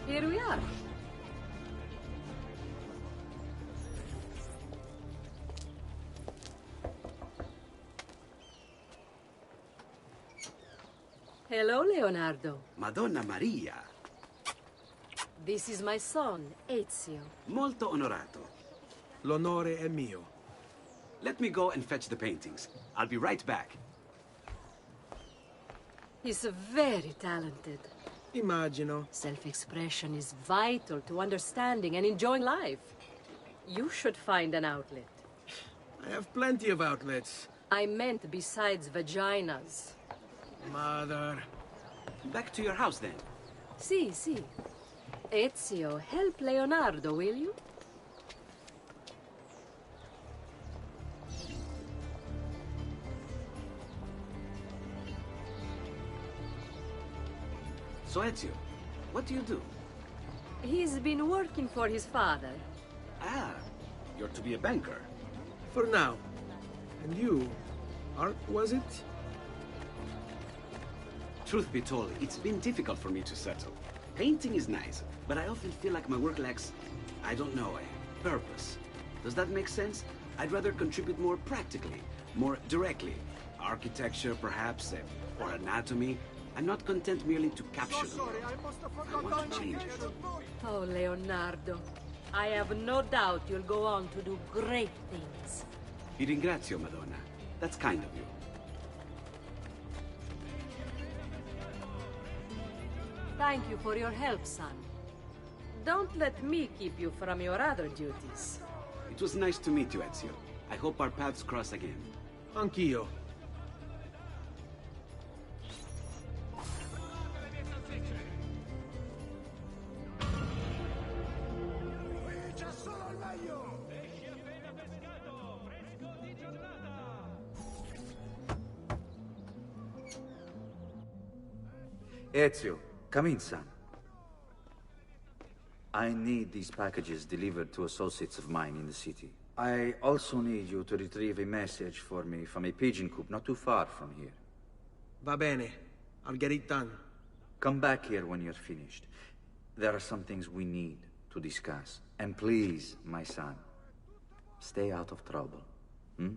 Here we are. Hello, Leonardo. Madonna Maria. This is my son, Ezio. Molto onorato. L'onore è mio. Let me go and fetch the paintings. I'll be right back. He's very talented. Immagino. Self-expression is vital to understanding and enjoying life. You should find an outlet. I have plenty of outlets. I meant besides vaginas. Mother. Back to your house, then. Sì, sì. Ezio, help Leonardo, will you? So, Ezio, what do you do? He's been working for his father. Ah, you're to be a banker. For now. And you? Art, was it? Truth be told, it's been difficult for me to settle. Painting is nice, but I often feel like my work lacks, I don't know, a purpose. Does that make sense? I'd rather contribute more practically, more directly. Architecture, perhaps, or anatomy. I'm not content merely to capture the world. I want to change it. Oh, Leonardo. I have no doubt you'll go on to do great things. Vi ringrazio, Madonna. That's kind of you. Thank you for your help, son. Don't let me keep you from your other duties. It was nice to meet you, Ezio. I hope our paths cross again. Anch'io. Ezio, come in, son. I need these packages delivered to associates of mine in the city. I also need you to retrieve a message for me from a pigeon coop not too far from here. Va bene. I'll get it done. Come back here when you're finished. There are some things we need to discuss. And please, my son, stay out of trouble. Hmm?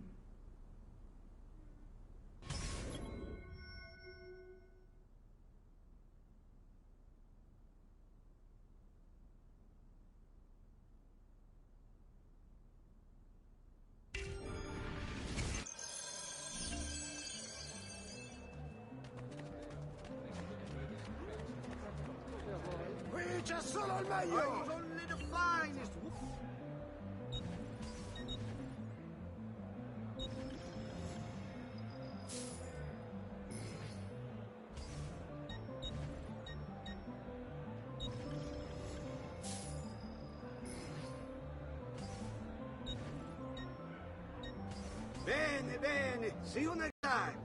C'è solo il meglio! Only the finest! Bene, bene, see you next time!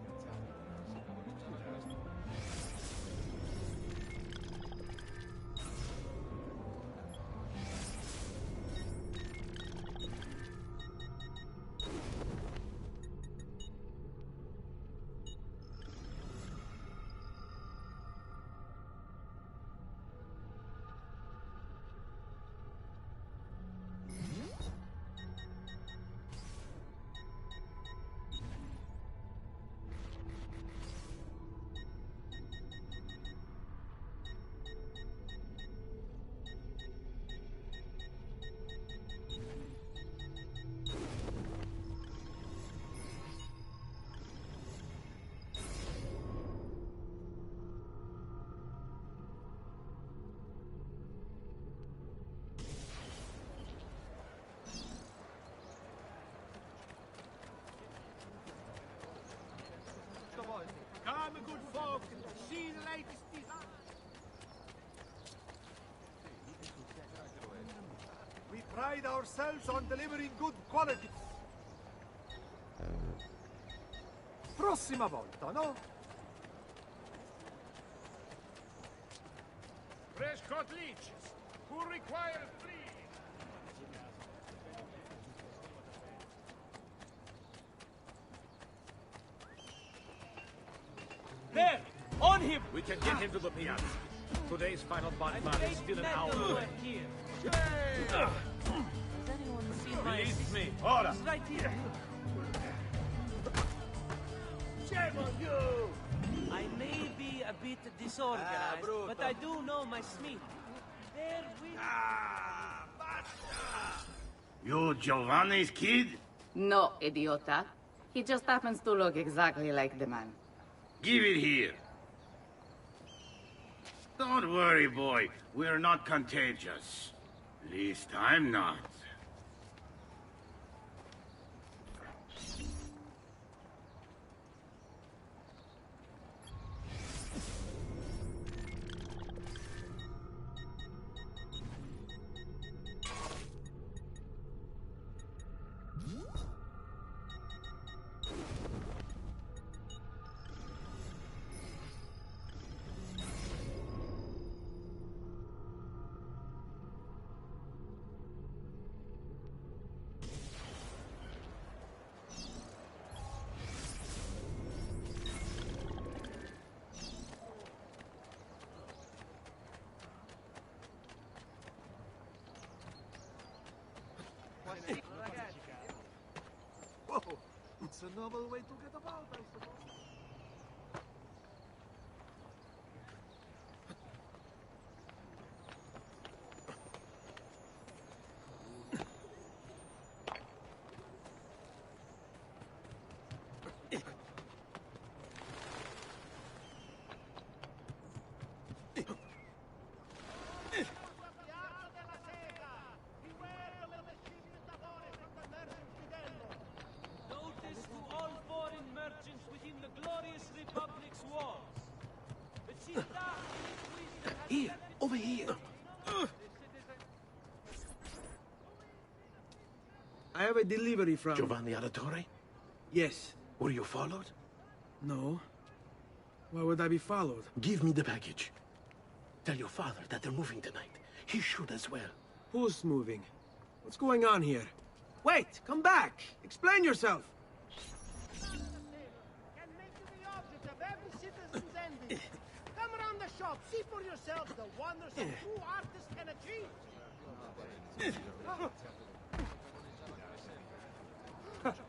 Come, good folk, see the latest design. We pride ourselves on delivering good quality. Prossima volta, no? Fresh cut leeches. Who requires 3? There! On him! We can get him to the piazza. Today's final body man is still an hour away. Has anyone seen my Release me. Ora! He's right here. Shame on you! I may be a bit disorganized, brutto. but I do know my smith. There will... Ah, basta! You Giovanni's kid? No, idiota. He just happens to look exactly like the man. Give it here. Don't worry, boy. We're not contagious. Least I'm not. Whoa, it's a novel way to get about, I suppose. Notice to all foreign merchants within the glorious Republic's walls. The città inquisita has Here, over here. I have a delivery from... Giovanni Auditore? Yes. Were you followed? No. Why would I be followed? Give me the package. Tell your father that they're moving tonight. He should as well. Who's moving? What's going on here? Wait! Come back! Explain yourself! Can make you the object of every citizen's envy. Come around the shop, see for yourselves the wonders a true artist can achieve.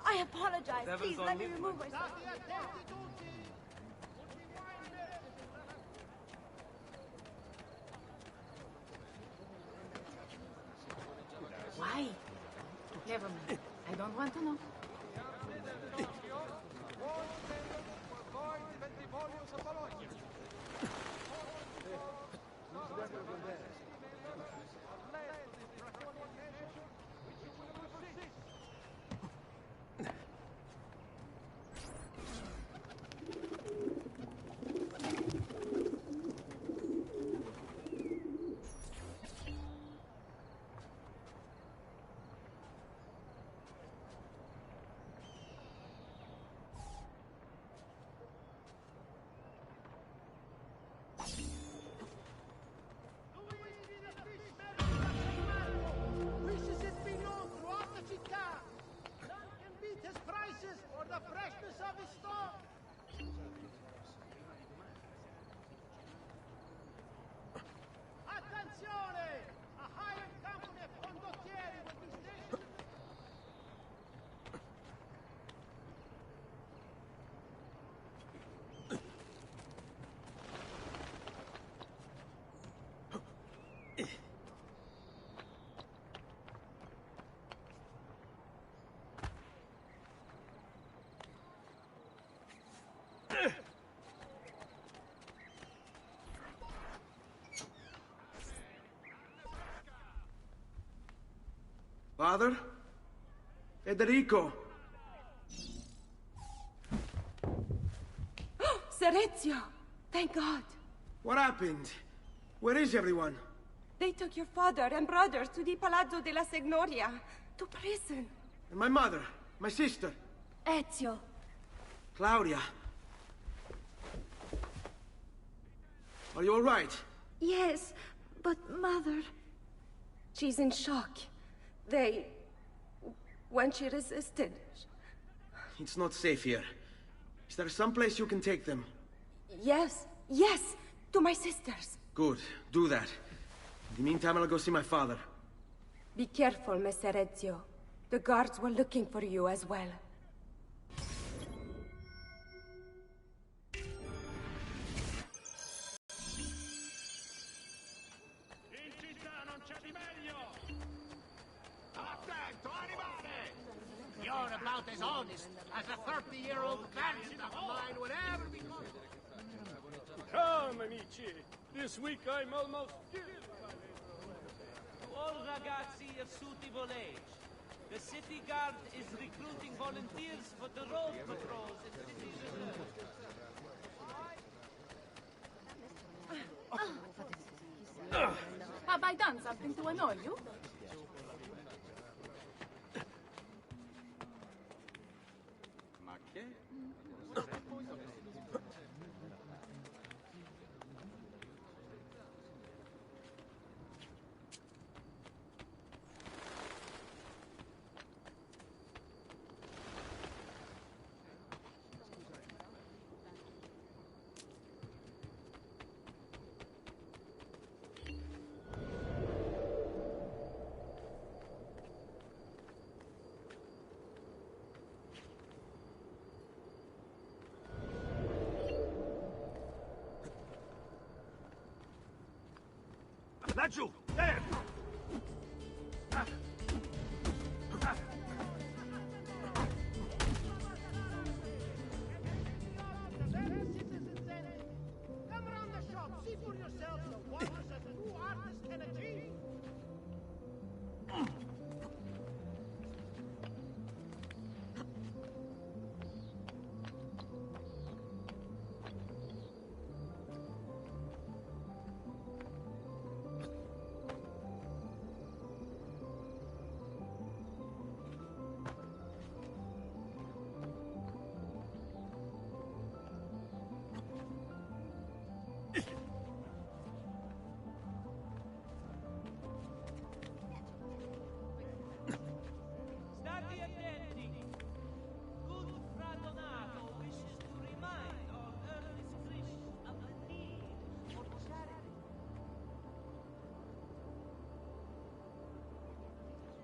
I apologize. Please let me remove myself. Why? Never mind. I don't want to know. Wishes it be known throughout the città. None can beat his prices or the freshness of his stock. Attenzione! A hired company of condottieri will be stationed. Father? Federico! Sir Ezio! Thank God! What happened? Where is everyone? They took your father and brothers to the Palazzo della Signoria, to prison. And my mother? My sister? Ezio, Claudia? Are you all right? yes, but Mother... She's in shock. When she resisted... It's not safe here. Is there some place you can take them? Yes, to my sisters. Good. Do that. In the meantime, I'll go see my father. Be careful, Messer Ezio. The guards were looking for you as well. In città non c'è di meglio! Attento, animale! You're about as honest as a 30-year-old fancy of mine would ever be. Come, amici! This week I'm almost... All ragazzi asciutti volege. The city guard is recruiting volunteers for the road patrols and city reserve. Have I done something to annoy you? Ma che? Laggiù! There! Come around the shop, see for yourselves the wonders a true artist can achieve. State attenti! Good Fradonato wishes to remind all earnest Christians of the need for charity.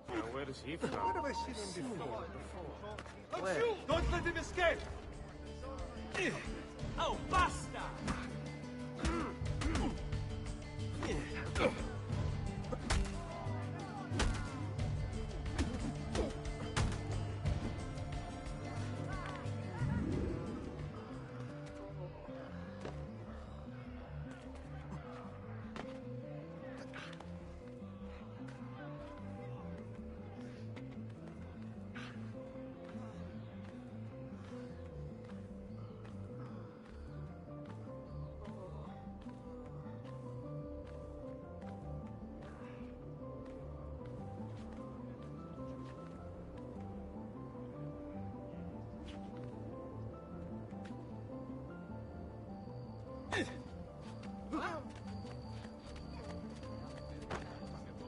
Now, where is he from? Where have I seen him before? Don't let him escape! Oh, basta!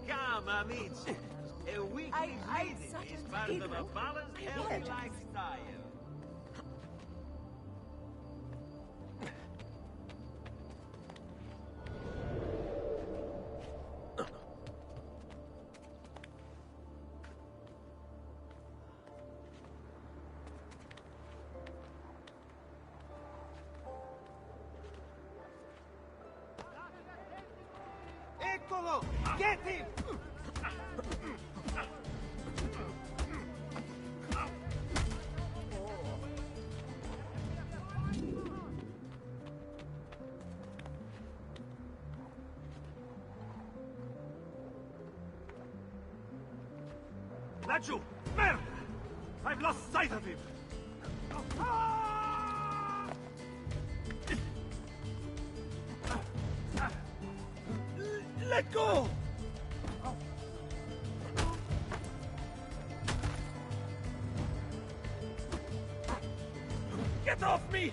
Come, amici. A weekly bleeding is part of a balanced, healthy lifestyle. Eccolo! Get him! Laggiù! Merda! I've lost sight of him! Let go! Get off me!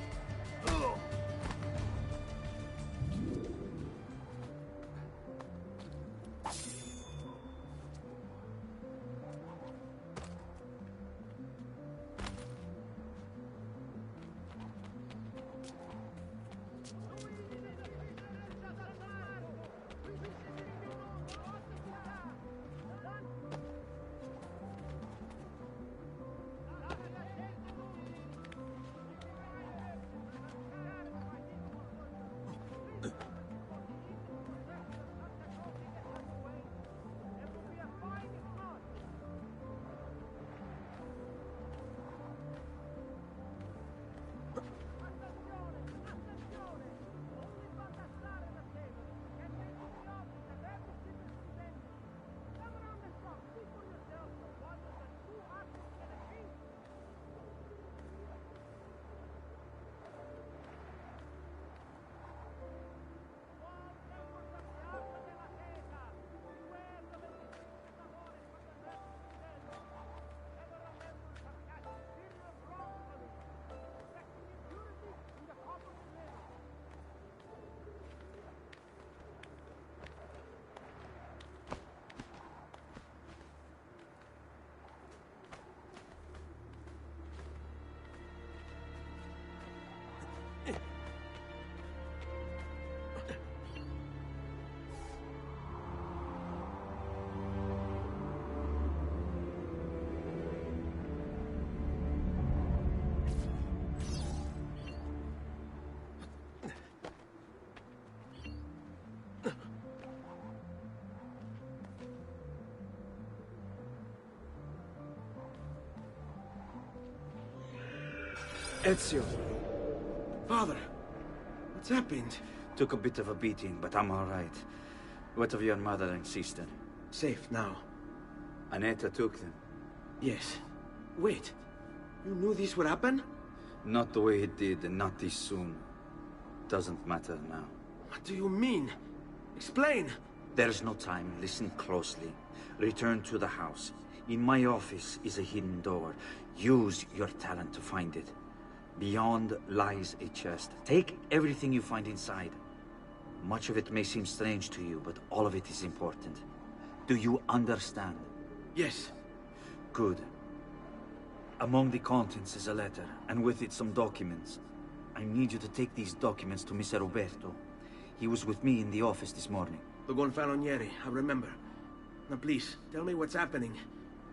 Ezio. Father, what's happened? Took a bit of a beating, but I'm all right. What of your mother and sister? Safe now. Aneta took them. Yes. Wait. You knew this would happen? Not the way it did, and not this soon. Doesn't matter now. What do you mean? Explain! There's no time. Listen closely. Return to the house. In my office is a hidden door. Use your talent to find it. Beyond lies a chest. Take everything you find inside. Much of it may seem strange to you, but all of it is important. Do you understand? Yes. Good. Among the contents is a letter, and with it some documents. I need you to take these documents to Mr. Roberto. He was with me in the office this morning. The Gonfalonieri, I remember. Now please, tell me what's happening.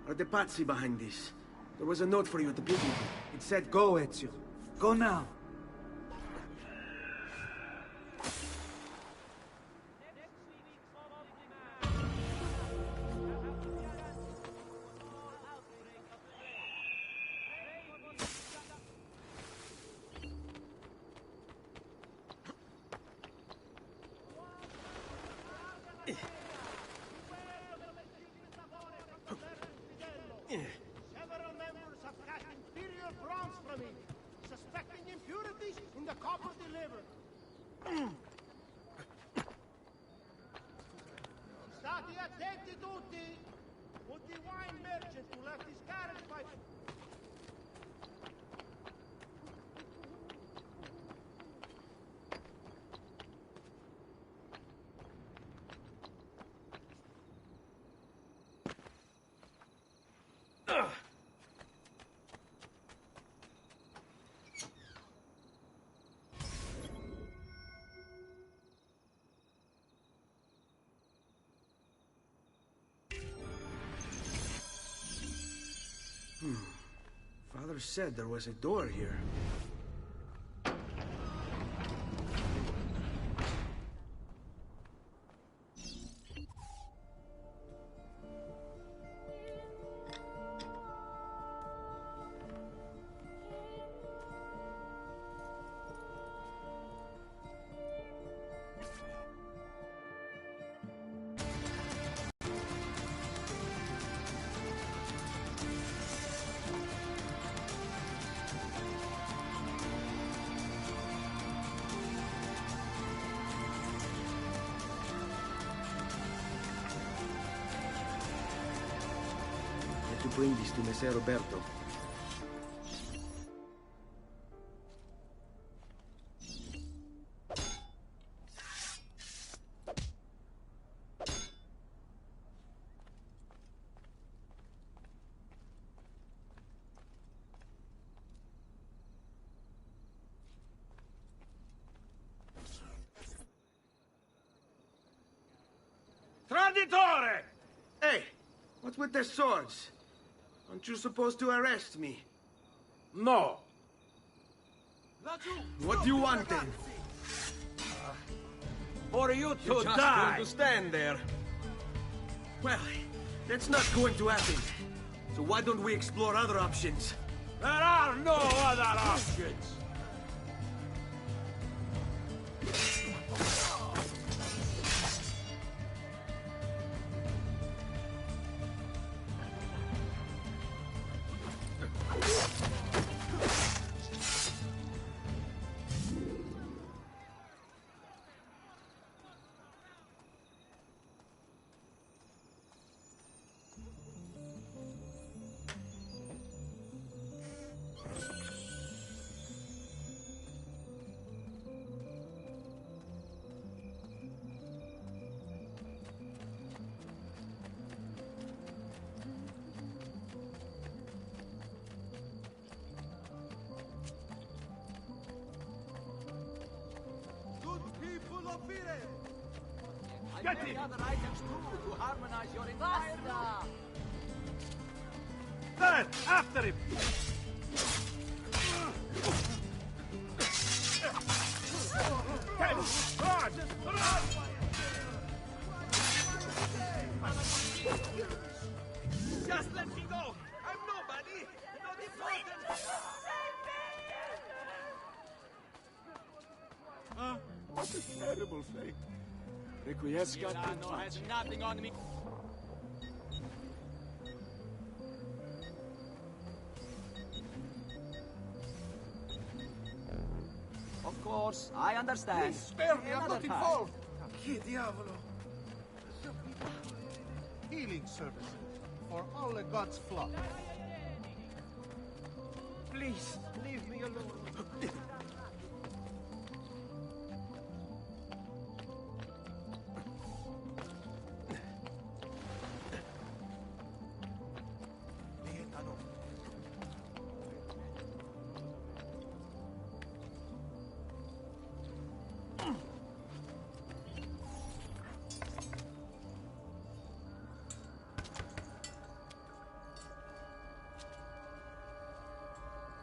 Are the Pazzi behind this? There was a note for you at the beginning. It said, go, Ezio. Go now. Several members have cast imperial bronze from it, suspecting impurities in the copper delivered. Stati attenti tutti! With the wine merchant who left his carriage by... Father said there was a door here. To bring this to Messer Roberto. Traditore! Hey, what's with the swords? Aren't you supposed to arrest me? No. What do you want then? For you to You're just die. going to stand there. Well, that's not going to happen. So why don't we explore other options? There are no other options. Get the other items too, to harmonize your entire look. Then, after him! Run! Run! Just let me go. I'm nobody. Not important. dreadful fate. Requiescat in pace. Nothing on me. Of course, I understand. Please spare me, I'm not involved. Che diavolo? Healing services for all the gods' flock. Please, leave me alone.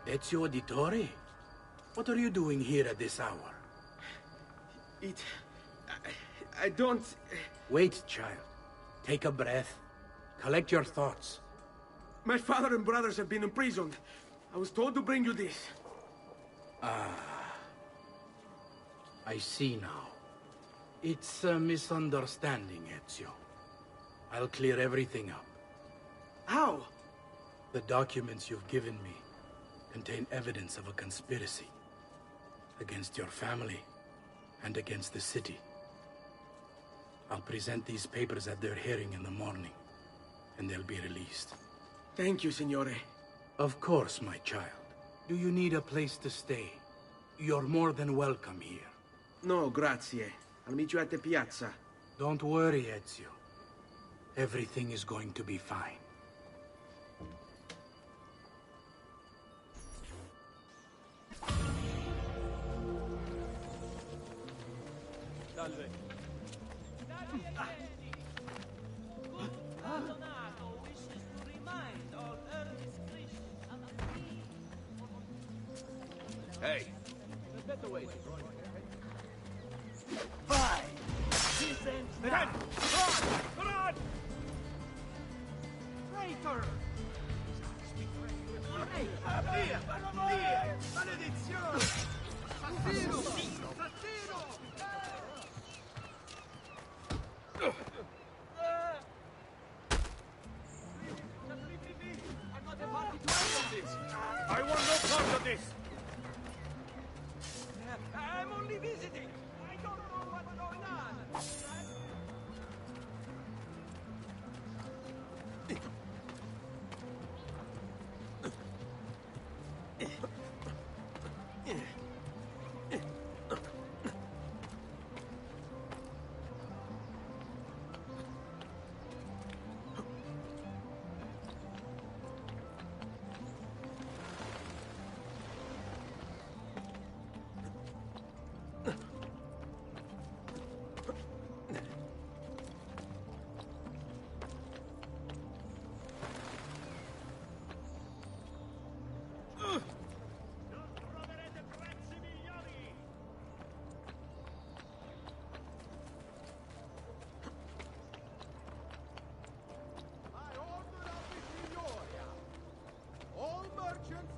Ezio Auditore? What are you doing here at this hour? I don't... Wait, child. Take a breath. Collect your thoughts. My father and brothers have been imprisoned. I was told to bring you this. I see now. It's a misunderstanding, Ezio. I'll clear everything up. How? The documents you've given me contain evidence of a conspiracy against your family and against the city. I'll present these papers at their hearing in the morning, and they'll be released. Thank you, Signore. Of course, my child. Do you need a place to stay? You're more than welcome here. No, grazie. I'll meet you at the piazza. Don't worry, Ezio. Everything is going to be fine. Salve. Fortunato wishes to remind all earnest Christians of the need. Hey, there's better ways. Vai! Run! Run! Traitor! Via! Via! Maledizione! Assassino! Assassino! I want no part of this! I'm only visiting. I don't know what's going on.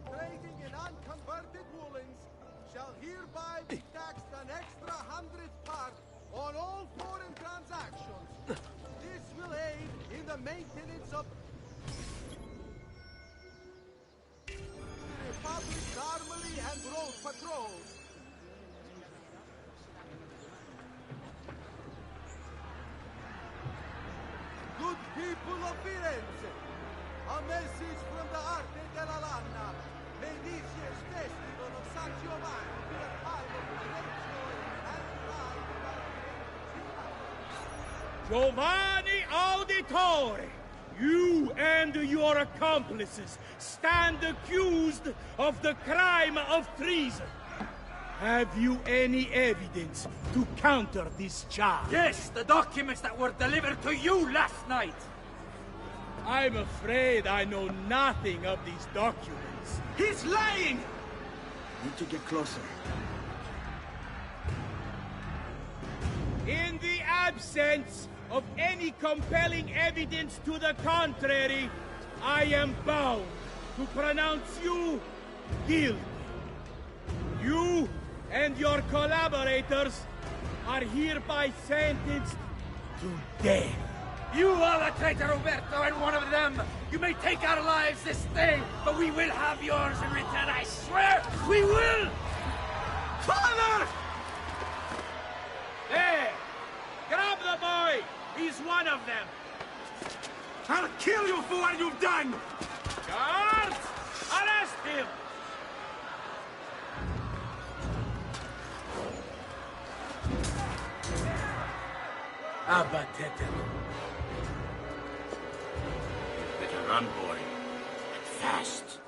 Trading in unconverted woolens shall hereby be taxed an extra 100th part on all foreign transactions. This will aid in the maintenance of the Republic's armory and road patrols. Good people of Firenze, a message from the Arte della Lana. May this year's festival of San Giovanni be a time of great joy and pride. Giovanni Auditore! You and your accomplices stand accused of the crime of treason. Have you any evidence to counter this charge? Yes, the documents that were delivered to you last night. I'm afraid I know nothing of these documents. He's lying! Need to get closer. In the absence of any compelling evidence to the contrary, I am bound to pronounce you guilty. You and your collaborators are hereby sentenced to death. You are the traitor, Roberto, and one of them! You may take our lives this day, but we will have yours in return, I swear! We will! Father! There! Grab the boy! He's one of them! I'll kill you for what you've done! Guards! Arrest him! Abatetelo. Better run, boy. And fast.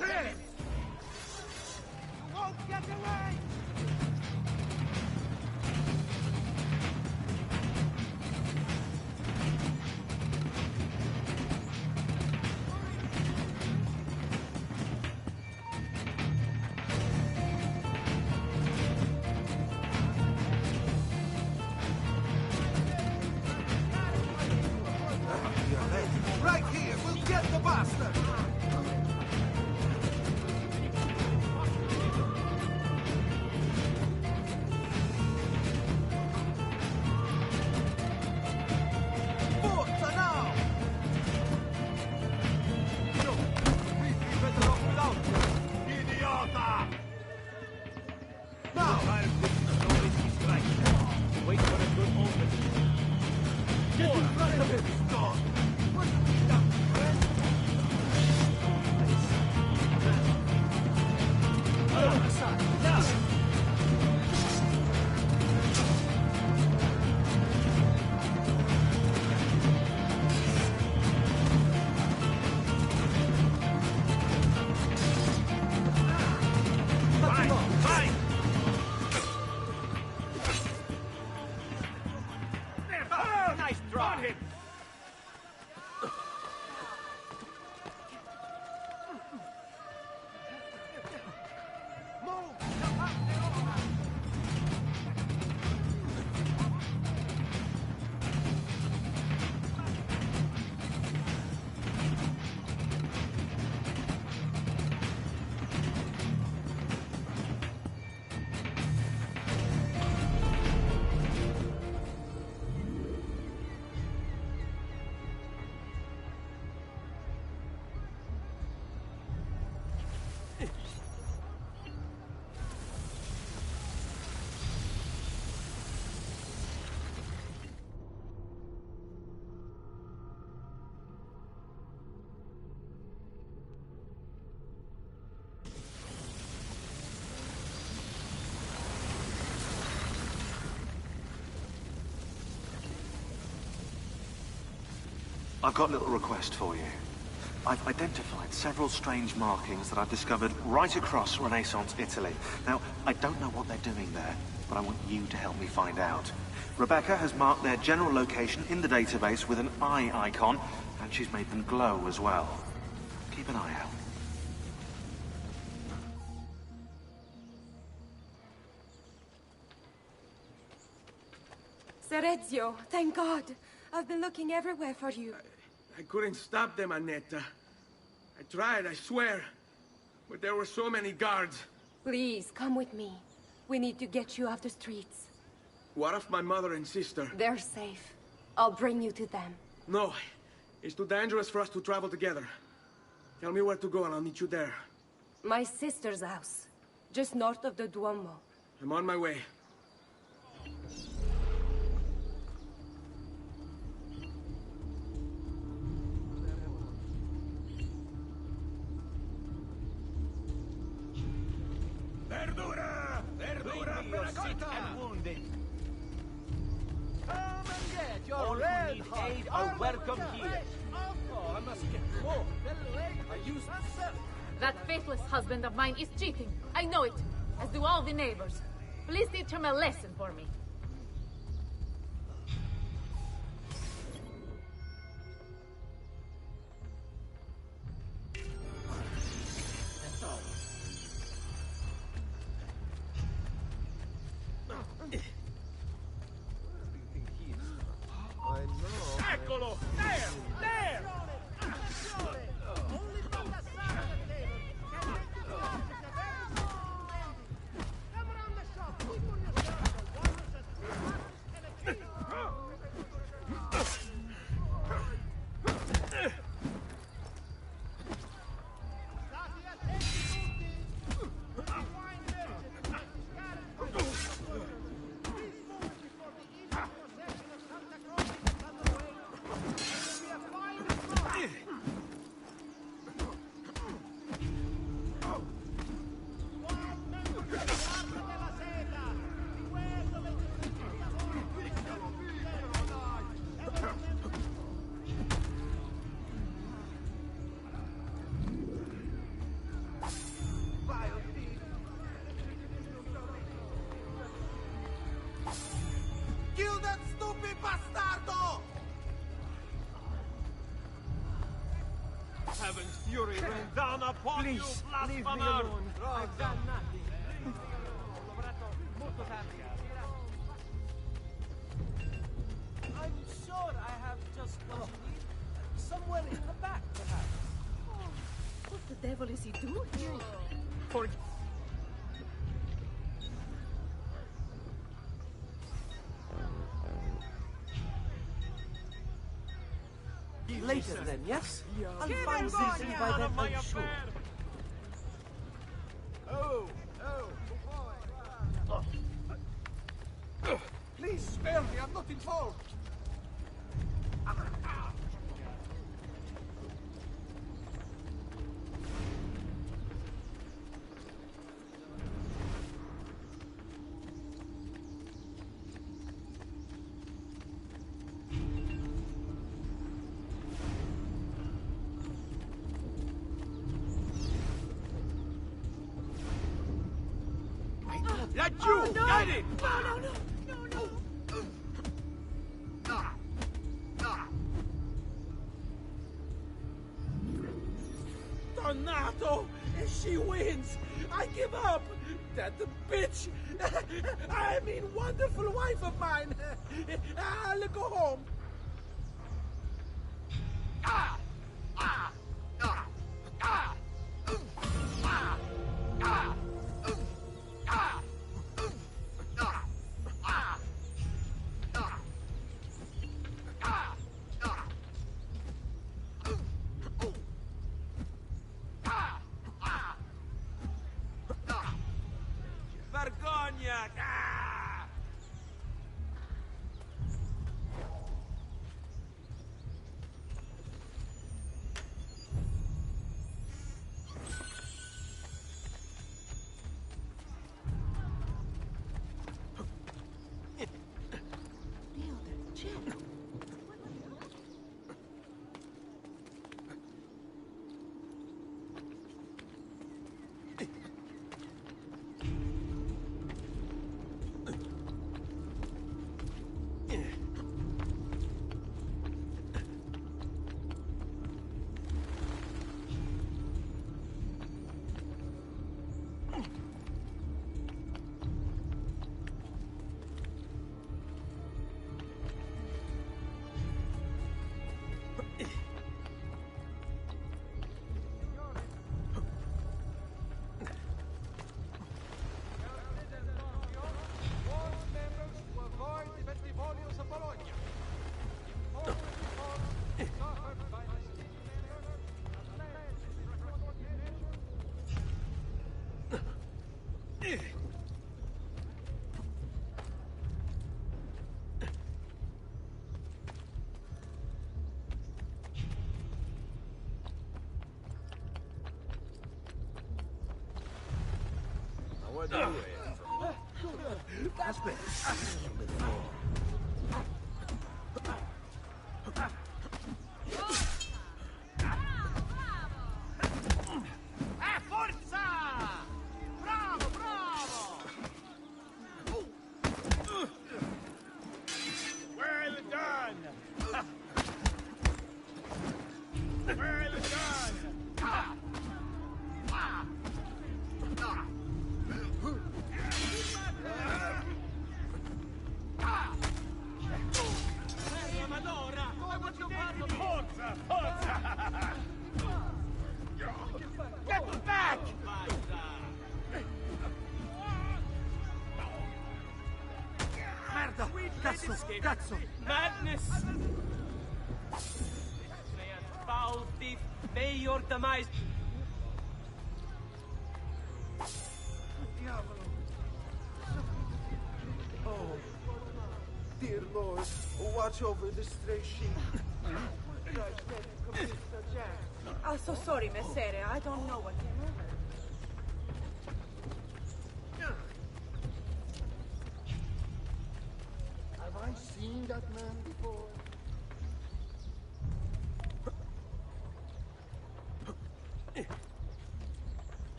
You won't get away! Right here, we'll get the bastard! Forza now! No, we'd be better off without you. Idiota! Now! Wait for a good omen. Get in front of him! Stop! What's the Nice draw! Him. I've got a little request for you. I've identified several strange markings that I've discovered right across Renaissance Italy. Now, I don't know what they're doing there, but I want you to help me find out. Rebecca has marked their general location in the database with an eye icon, and she's made them glow as well. Keep an eye out. Sir Ezio, thank God. I've been looking everywhere for you. I couldn't stop them, Annetta. I tried, I swear. But there were so many guards. Please, come with me. We need to get you off the streets. What of my mother and sister? They're safe. I'll bring you to them. No. It's too dangerous for us to travel together. Tell me where to go and I'll meet you there. My sister's house. Just north of the Duomo. I'm on my way. Verdura! Verdura per Sick and wounded. Come and get your All who red need hot aid are welcome armor here. Oh, I must get more. I use myself. That faithless husband of mine is cheating. I know it, as do all the neighbors. Please teach him a lesson for me. I know. Eccolo! There! There! Only from the side of the table. Come around the shop. Keep on your side. heaven's fury rain down upon you, Please, blasphemer! leave me alone. I've done nothing. I'm sure I have just what you need. Somewhere in the back, perhaps. What the devil is he doing here? Later then, yes? I'll Get find him, something Barney, by out then, of my I'm sure. affair. Please spare me, I'm not involved. Let you get it! Donato! She wins! I give up! That bitch! I mean, wonderful wife of mine! I'll go home! Vergogna! That's been before. Forza! Bravo, bravo! Well done! Well done! Madonna! Forza! Forza! Get back! Merda! Cazzo! Cazzo! Madness! Foul thief, may your demise... Oh, dear Lord, watch over the stray sheep. I'm so sorry, Messere. I don't know what came over. Have I seen that man before?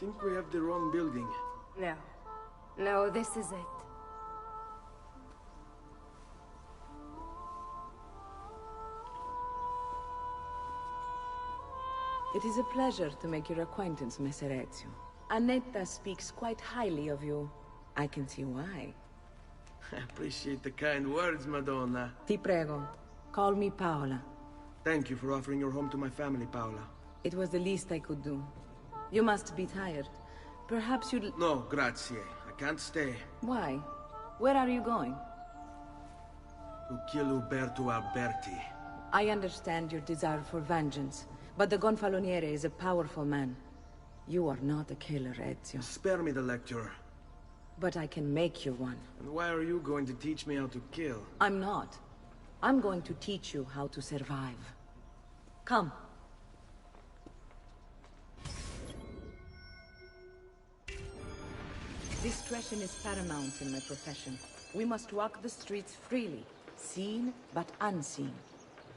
think we have the wrong building. No. No, this is it. It is a pleasure to make your acquaintance, Messer Ezio. Annetta speaks quite highly of you. I can see why. I appreciate the kind words, Madonna. Ti prego. Call me Paola. Thank you for offering your home to my family, Paola. It was the least I could do. You must be tired. Perhaps you'd... No, grazie. I can't stay. Why? Where are you going? To kill Uberto Alberti. I understand your desire for vengeance, but the Gonfaloniere is a powerful man. You are not a killer, Ezio. Spare me the lecture. But I can make you one. And why are you going to teach me how to kill? I'm not. I'm going to teach you how to survive. Come. Discretion is paramount in my profession. We must walk the streets freely, seen but unseen.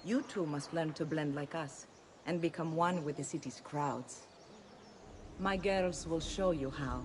You too must learn to blend like us, and become one with the city's crowds. My girls will show you how.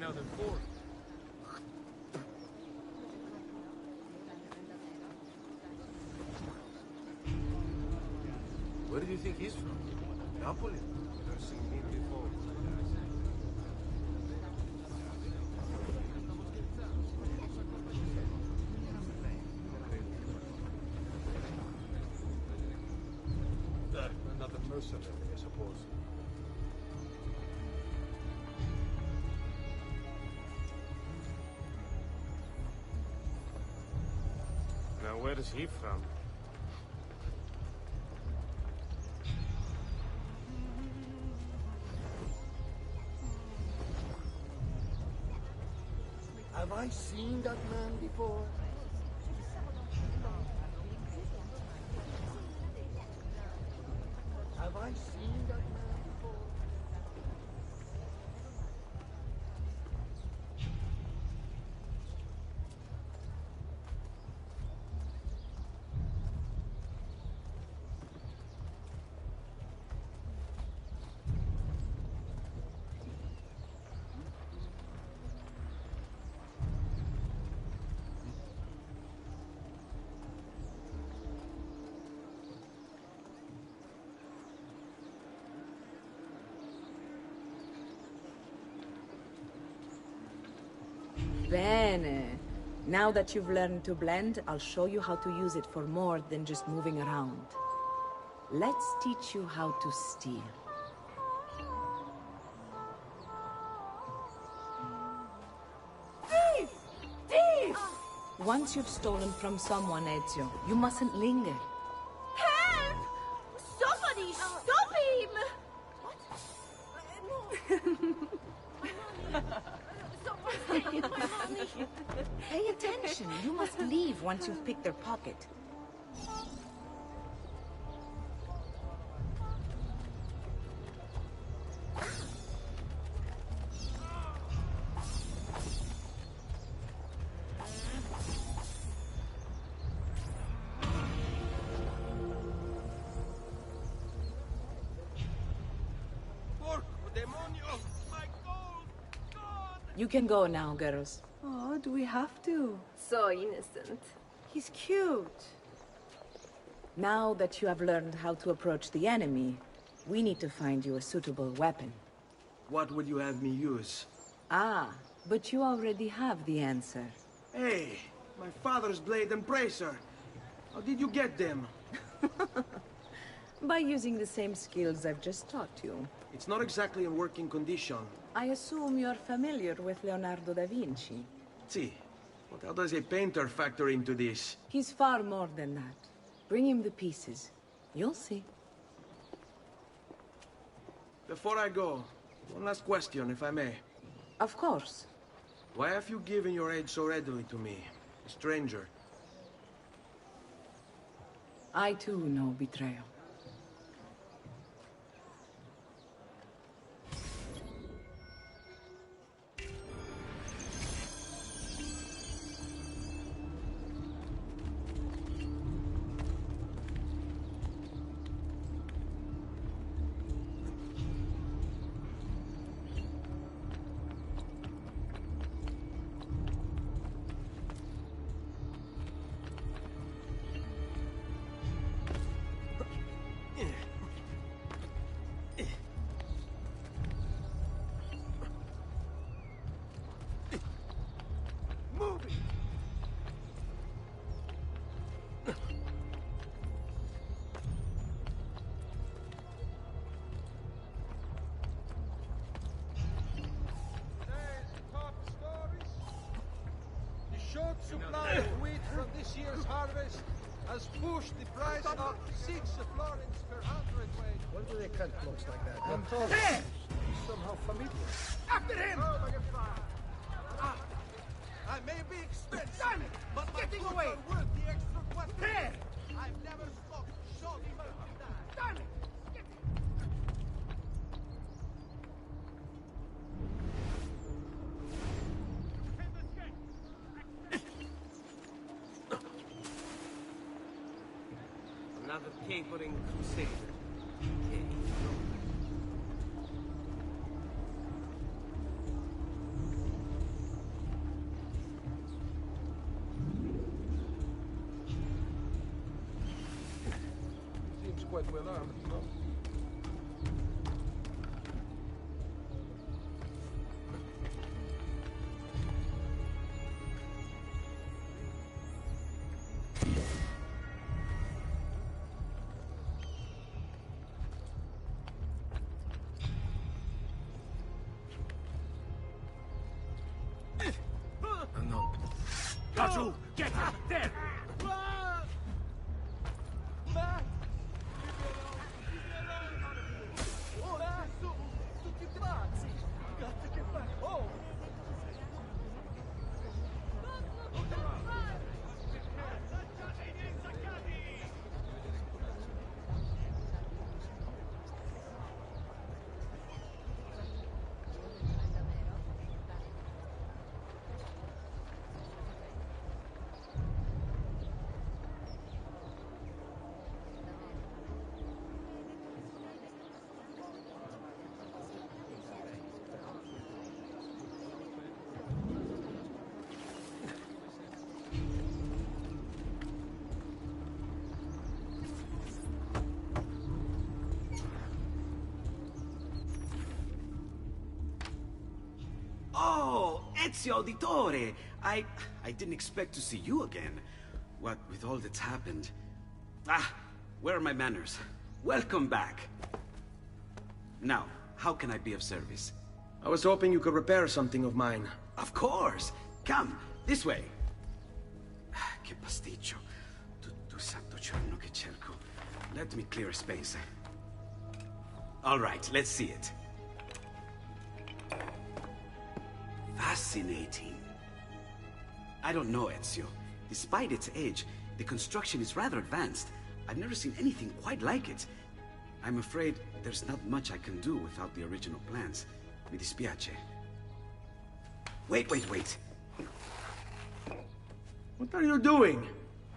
Now then, forth. Where do you think he's from? Napoli? Never seen him before. Another mercenary, I suppose. Now, where is he from? Have I seen that man before? Have I seen that man before? Bene. Now that you've learned to blend, I'll show you how to use it for more than just moving around. Let's teach you how to steal. Thief! Thief! Once you've stolen from someone, Ezio, you mustn't linger. Help! Somebody stop him! Pay attention. You must leave once you've picked their pocket. Porco demonio! My gold! Gold! You can go now, girls. Oh, do we have to? So innocent. He's cute. Now that you have learned how to approach the enemy, we need to find you a suitable weapon. What would you have me use? Ah, but you already have the answer. Hey, my father's blade and bracer. How did you get them? By using the same skills I've just taught you. It's not exactly in working condition. I assume you're familiar with Leonardo da Vinci. See, but how does a painter factor into this? He's far more than that. Bring him the pieces. You'll see. Before I go, one last question, if I may. Of course. Why have you given your aid so readily to me, a stranger? I too know betrayal. Short supply of wheat from this year's harvest has pushed the price up 6 florins per hundredweight. Why do they cut clocks like that? I'm told. Somehow familiar. After him! I may be expensive, but my goods are worth the extra quarter. I've never stopped showing merchandise. Another capering crusader. Seems quite well armed, no? Kazu, get it! There! Matt! Got to get back home! Oh, Ezio Auditore! I didn't expect to see you again. What with all that's happened. Ah, where are my manners? Welcome back. Now, how can I be of service? I was hoping you could repair something of mine. Of course! Come, this way! Che pasticcio. Tutto santo giorno che cerco. Let me clear a space. All right, let's see it. Fascinating. I don't know, Ezio. Despite its age, the construction is rather advanced. I've never seen anything quite like it. I'm afraid there's not much I can do without the original plans. Mi dispiace. Wait. What are you doing?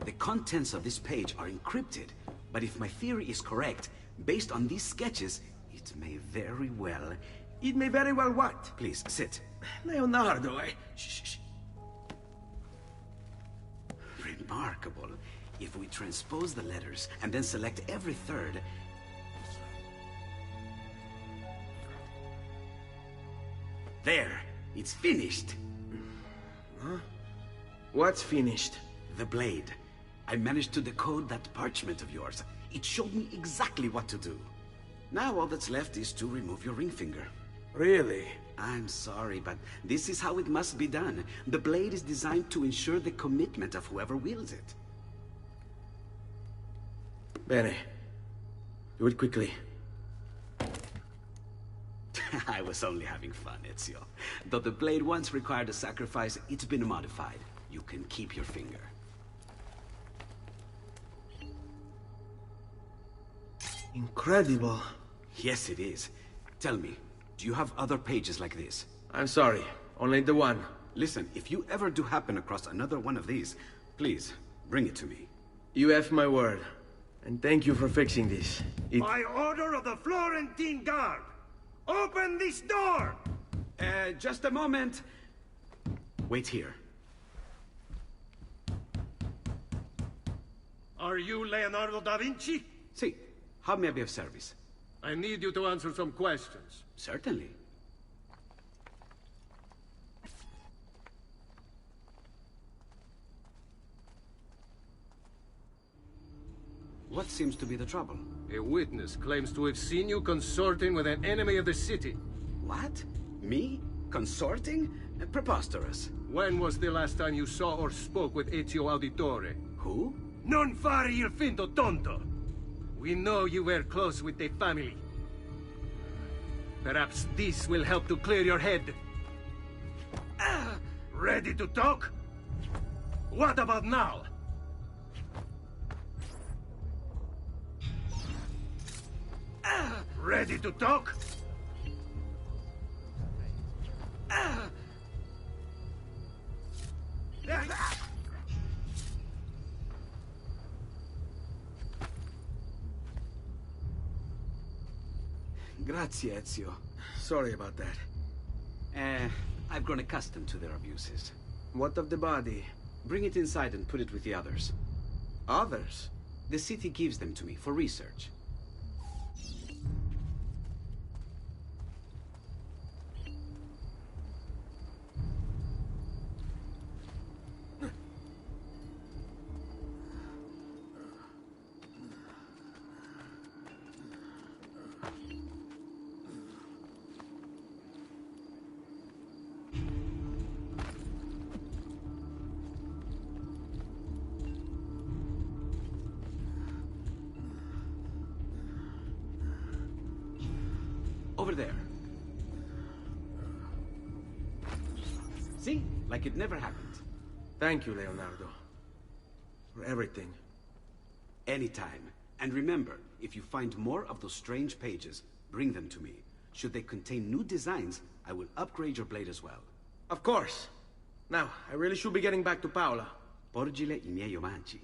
The contents of this page are encrypted, but if my theory is correct, based on these sketches, it may very well... It may very well what? Please, sit. Leonardo, Shh. Remarkable. If we transpose the letters and then select every third... There! It's finished! Huh? What's finished? The blade. I managed to decode that parchment of yours. It showed me exactly what to do. Now all that's left is to remove your ring finger. Really? I'm sorry, but this is how it must be done. The blade is designed to ensure the commitment of whoever wields it. Bene. Do it quickly. I was only having fun, Ezio. Though the blade once required a sacrifice, it's been modified. You can keep your finger. Incredible. Yes, it is. Tell me, do you have other pages like this? I'm sorry, only the one. Listen, if you ever do happen across another one of these, please, bring it to me. You have my word. And thank you for fixing this. By order of the Florentine Guard! Open this door! Just a moment. Wait here. Are you Leonardo da Vinci? Si. How may I be of service? I need you to answer some questions. Certainly. What seems to be the trouble? A witness claims to have seen you consorting with an enemy of the city. What? Me? Consorting? Preposterous. When was the last time you saw or spoke with Ezio Auditore? Who? Non fare il finto tonto! We know you were close with the family. Perhaps this will help to clear your head. Ready to talk? What about now? Ready to talk? Grazie, Ezio. Sorry about that. I've grown accustomed to their abuses. What of the body? Bring it inside and put it with the others. Others? The city gives them to me for research. Over there. See? Like it never happened. Thank you, Leonardo. For everything. Anytime. And remember, if you find more of those strange pages, bring them to me. Should they contain new designs, I will upgrade your blade as well. Of course. Now, I really should be getting back to Paola. Porgile I miei omaggi.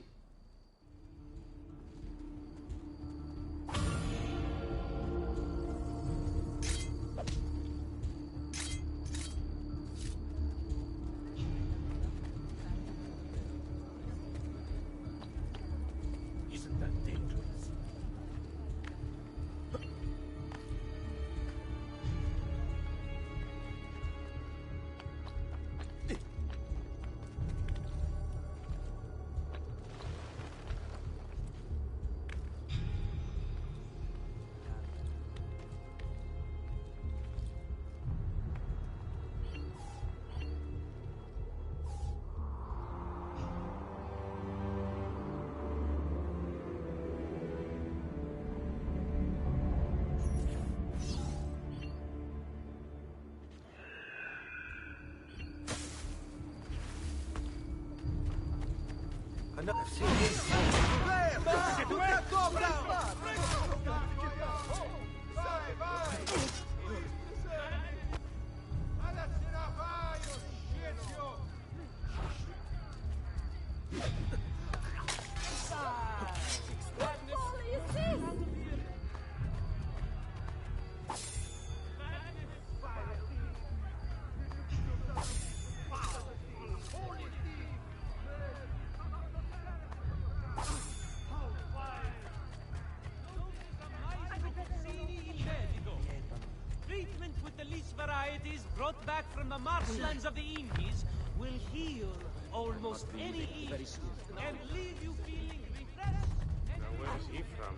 varieties brought back from the marshlands of the Indies will heal almost any illness and leave you feeling refreshed. Now where is he from?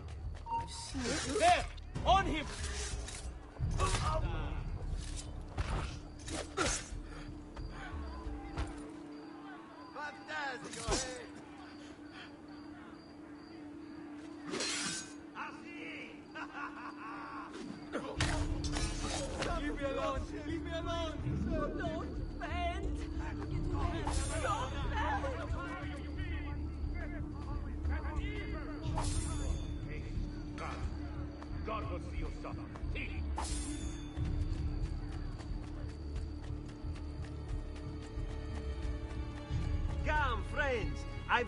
There! On him! Fantastico, eh? Leave me alone! Leave me alone! Don't bend! Don't bend! God will see you suffer. See? Come, friends. I've...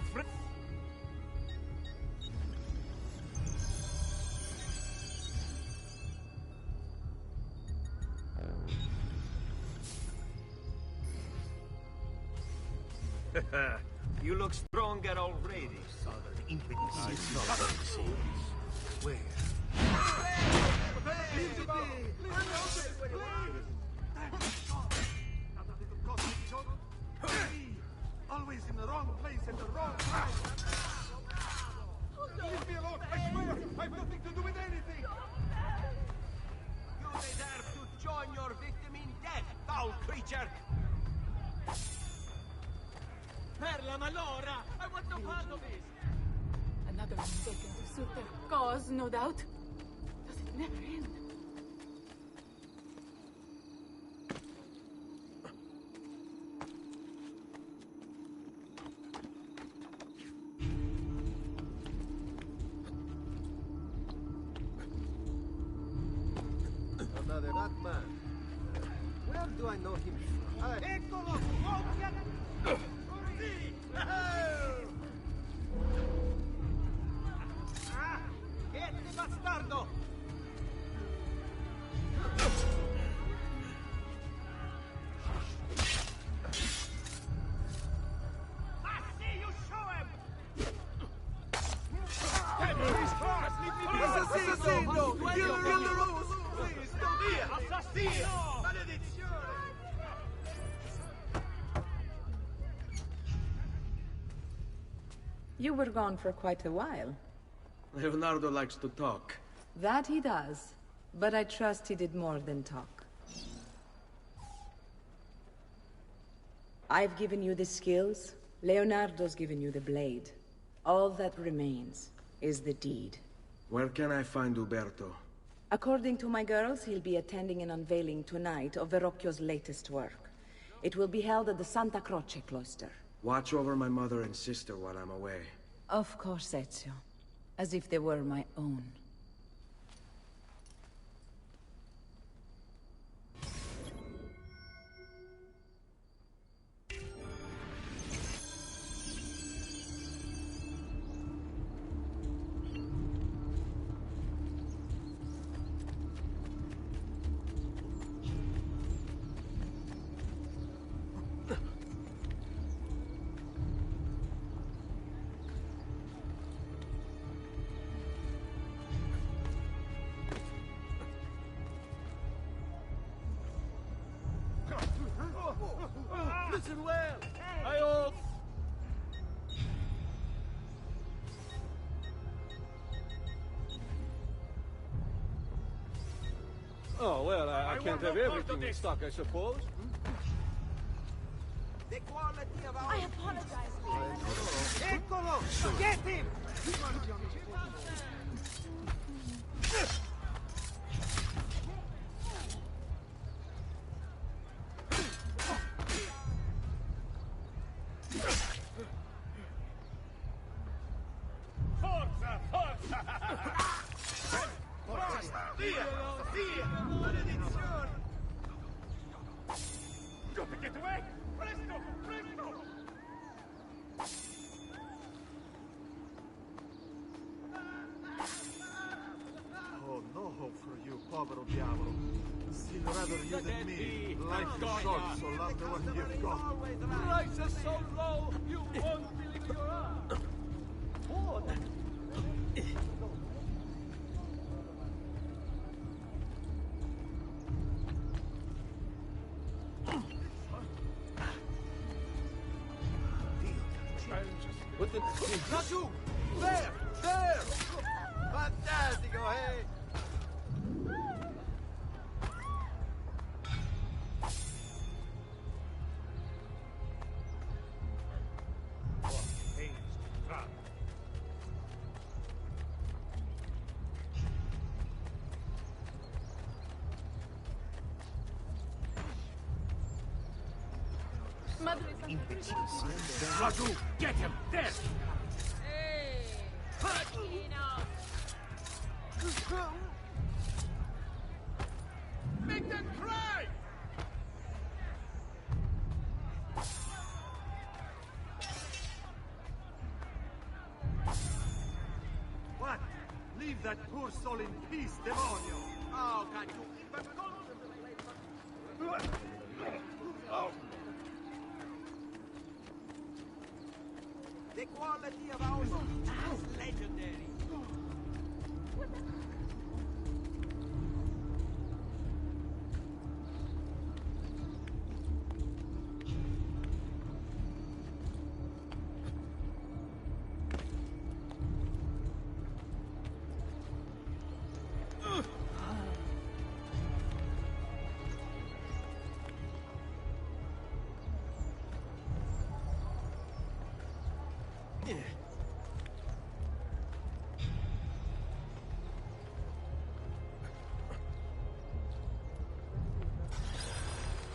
You look stronger already. Where? Always in the wrong place at the wrong time. Leave me alone! I swear! I've nothing to do with anything! You deserve to join your victim in death, foul creature! Perla Malora! I want no part of this! Another mistake to suit their cause, no doubt. Does it never end? Another that man. Where do I know him from? Eccolo! Este bastardo! I see you show him! Assassino! Kill the rose! Please, don't Via! Assassino! Maledizione! You were gone for quite a while. Leonardo likes to talk. That he does. But I trust he did more than talk. I've given you the skills. Leonardo's given you the blade. All that remains is the deed. Where can I find Uberto? According to my girls, he'll be attending an unveiling tonight of Verrocchio's latest work. It will be held at the Santa Croce cloister. Watch over my mother and sister while I'm away. Of course, Ezio. As if they were my own. Listen well! I hope... Oh, well, I can't have everything in stock, I suppose. The quality of our... I apologize. Eccolo! Get him! Forza! Forza! Via! Via! Maledizione! Got to get away! Presto! Presto! Oh, no hope for you, povero diavolo. Still rather you than me. Life is short, so love the one you've got. Prices so low, you won't believe your eyes. What? What the... Not you! There! There! Fantastico, hey! Madre Raju, get him! There! Make them cry! What? Leave that poor soul in peace, demonio! Oh, can't you... Oh. The quality of our speech is legendary.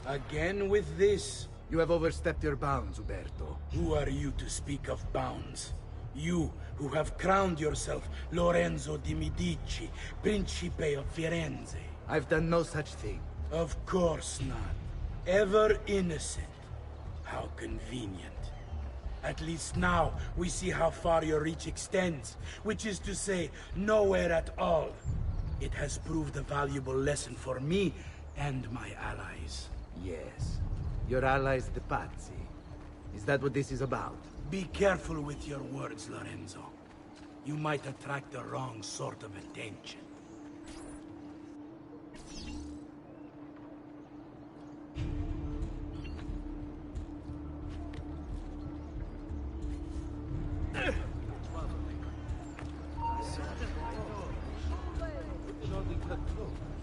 Again with this? You have overstepped your bounds, Uberto. Who are you to speak of bounds? You, who have crowned yourself Lorenzo di Medici, Principe of Firenze. I've done no such thing. Of course not. Ever innocent. How convenient. At least now, we see how far your reach extends, which is to say, nowhere at all. It has proved a valuable lesson for me and my allies. Yes. Your allies, the Pazzi. Is that what this is about? Be careful with your words, Lorenzo. You might attract the wrong sort of attention.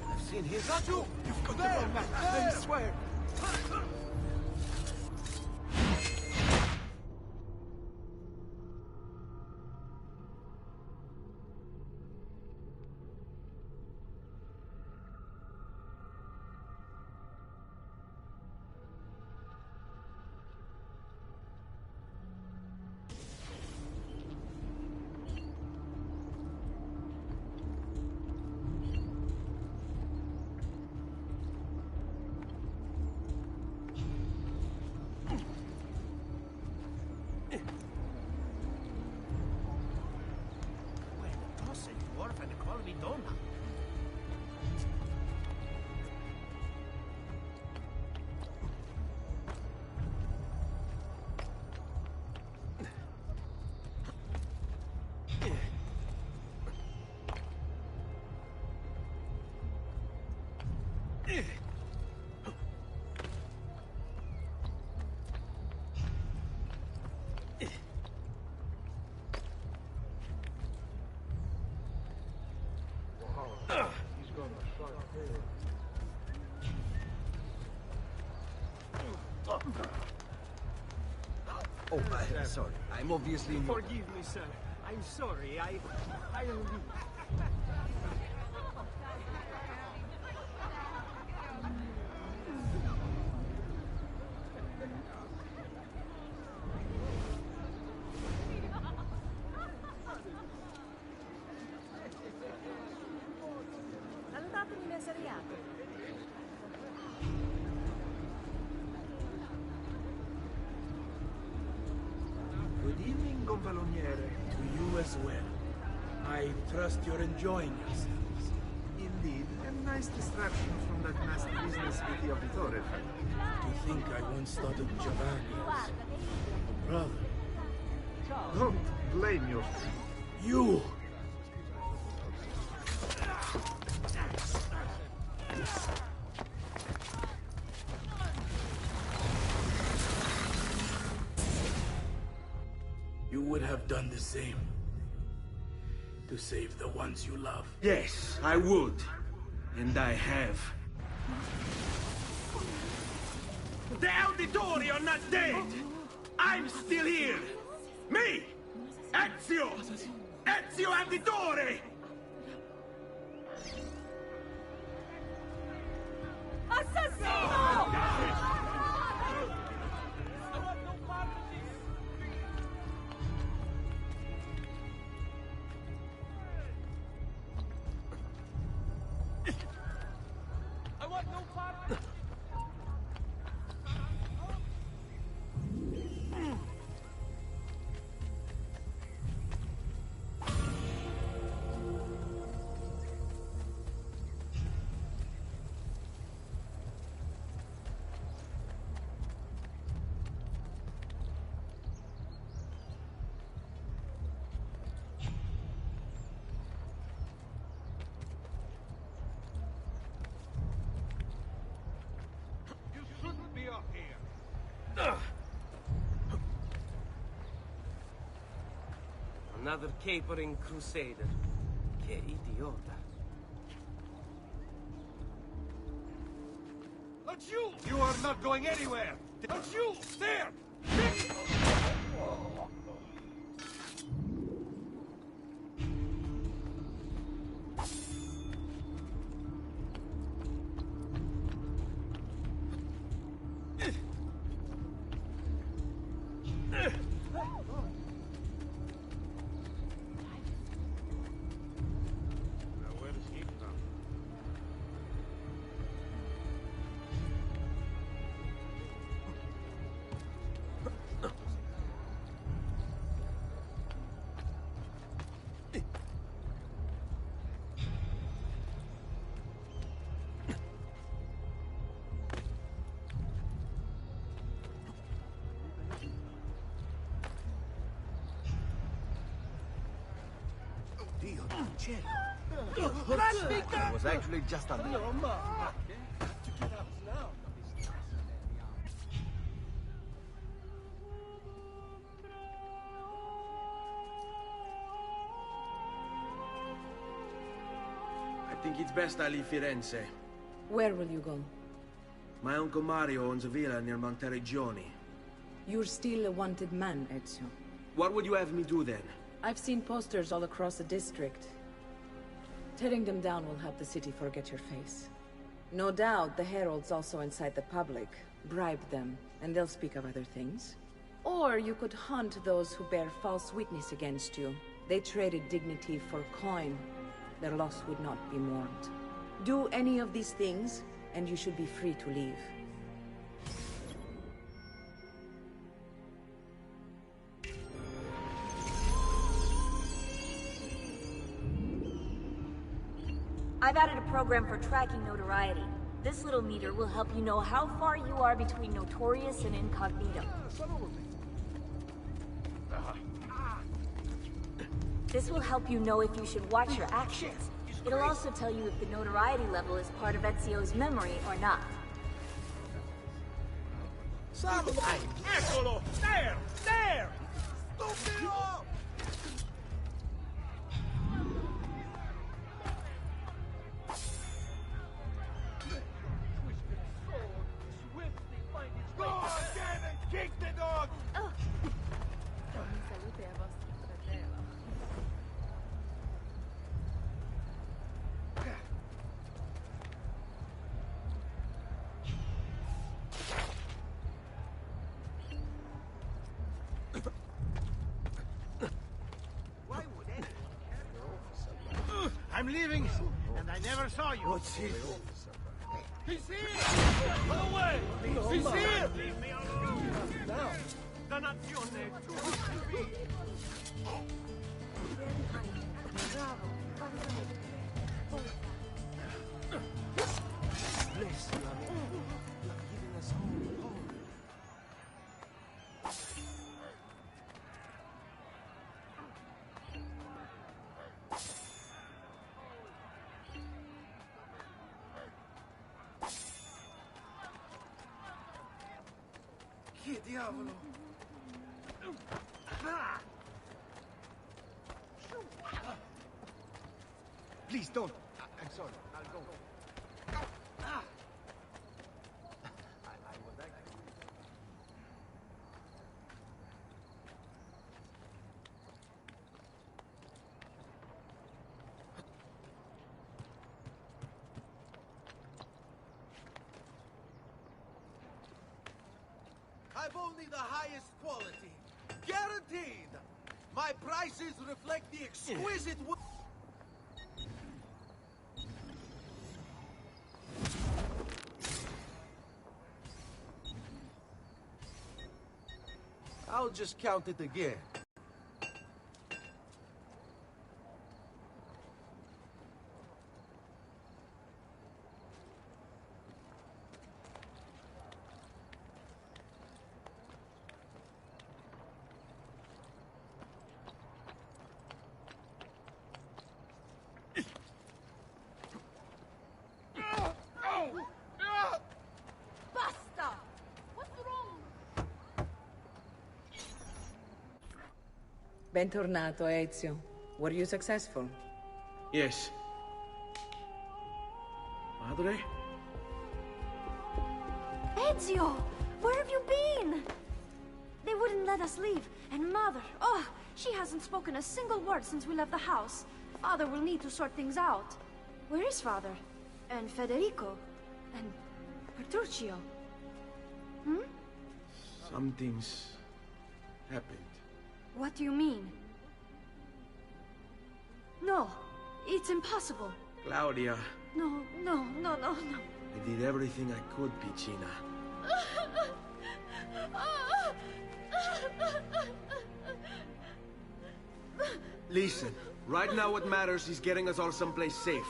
I've seen his... Not you! You've got the wrong man, I swear! Oh, I'm sorry. I'm obviously... Forgive me, sir. I'm sorry. I am weak. Salutatemi nel seriato. Good evening, Gonfaloniere. To you as well. I trust you're enjoying yourselves. Indeed. A nice distraction from that nasty business with the Auditore family. To think I once thought of Giovanni as a brother. Don't blame yourself. You! You would have done the same. To save the ones you love. Yes, I would. And I have. The Auditori are not dead! I'm still here! Me! Ezio! Ezio Auditore! Assassino! I want no part of it. You shouldn't be up here. Another capering crusader. Che idiota. Don't you! You are not going anywhere! Don't you! There! Now, where does he come? Dio del cielo! It was actually just a... I think it's best I leave Firenze. Where will you go? My Uncle Mario owns a villa near Monteregioni. You're still a wanted man, Ezio. What would you have me do then? I've seen posters all across the district. Tearing them down will help the city forget your face. No doubt the heralds also incite the public. Bribe them, and they'll speak of other things. Or you could hunt those who bear false witness against you. They traded dignity for coin. Their loss would not be mourned. Do any of these things, and you should be free to leave. I've added a program for tracking notoriety. This little meter will help you know how far you are between notorious and incognito. This will help you know if you should watch your actions. It'll also tell you if the notoriety level is part of Ezio's memory or not. Eccolo! There! There! Stupido! Go again and kick the dog! I'm leaving, and I never saw you. What's he? He's here! Go away! He's here! Leave me alone! Now! Dannazione! Bless you, amigo. You have given us home. Che diavolo! Please don't. I'm sorry. I'll go. I was actually... I've only the highest quality. Guaranteed! My prices reflect the exquisite wo- I'll just count it again. Basta! What's wrong? Bentornato, Ezio. Were you successful? Yes. Madre? Ezio! Where have you been? They wouldn't let us leave. And Mother, oh, she hasn't spoken a single word since we left the house. Father will need to sort things out. Where is Father? And Federico? And Petruccio? Hmm? Something's happened. What do you mean? No, it's impossible. Claudia, No. I did everything I could, Piccina. Listen, right now what matters is getting us all someplace safe.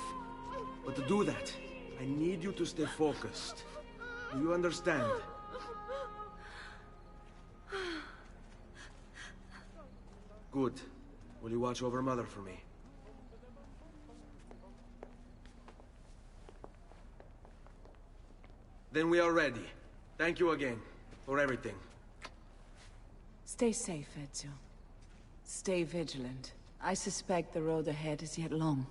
But to do that, I need you to stay focused. Do you understand? Good. Will you watch over Mother for me? Then we are ready. Thank you again for everything. Stay safe, Ezio. Stay vigilant. I suspect the road ahead is yet long.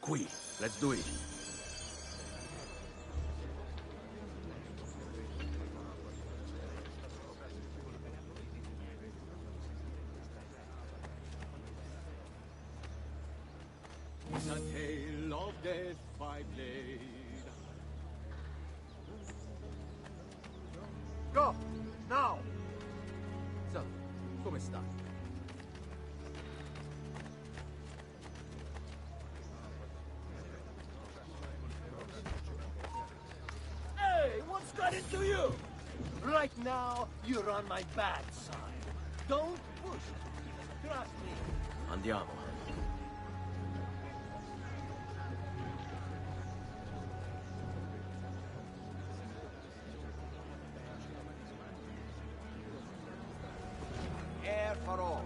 Qui, let's do it. A tale of death by blade. Go! Now! So, come sta? Hey, what's got into you? Right now, you're on my bad side. Don't push it. Trust me. Andiamo. Air for all.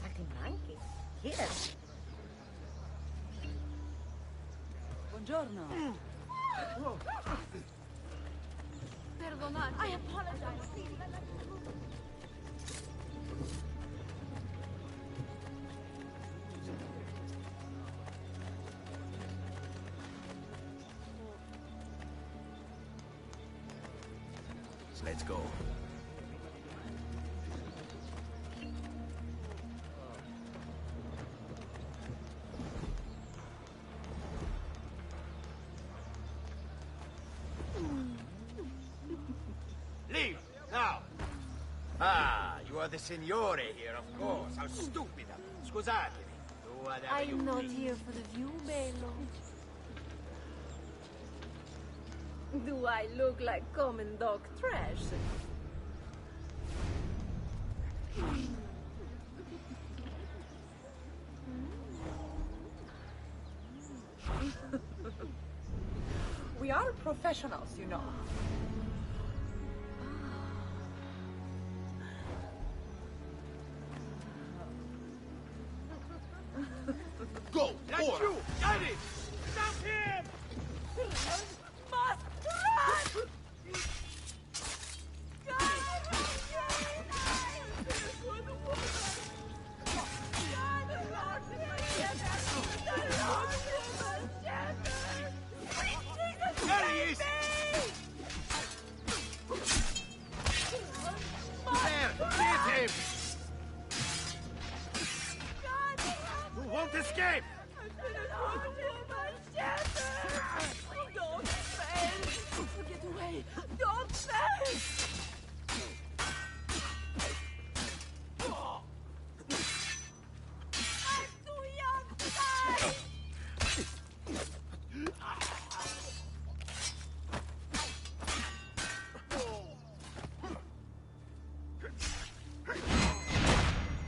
Saltimbanchi? Here. Buongiorno. Perdonate. I apologize. Let's go. Leave, now! Ah, you are the signore here, of course. How stupid of me. Scusatemi. Do whatever you I'm not please. here for the view, Bello. Do I look like common dog trash? We are professionals, you know. Go! That's Ora! you! Got it! Stop him! Must run! There he is! There! Get him! You won't escape! Don't fail! Get away! Don't fail! I'm too young to die!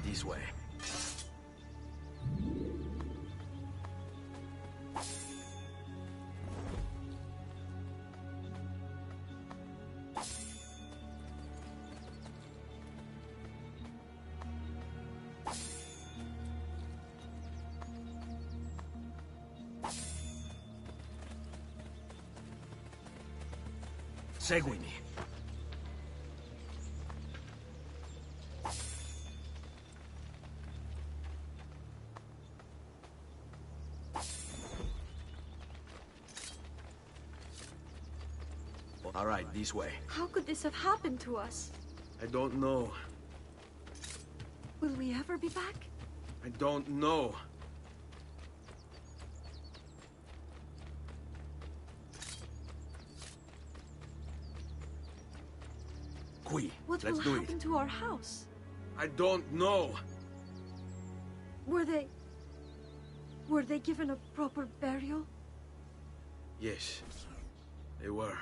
This way. Seguimi. All right, this way. How could this have happened to us? I don't know. Will we ever be back? I don't know. Qui, What let's will do happen it. to our house? I don't know. Were they given a proper burial? Yes, they were.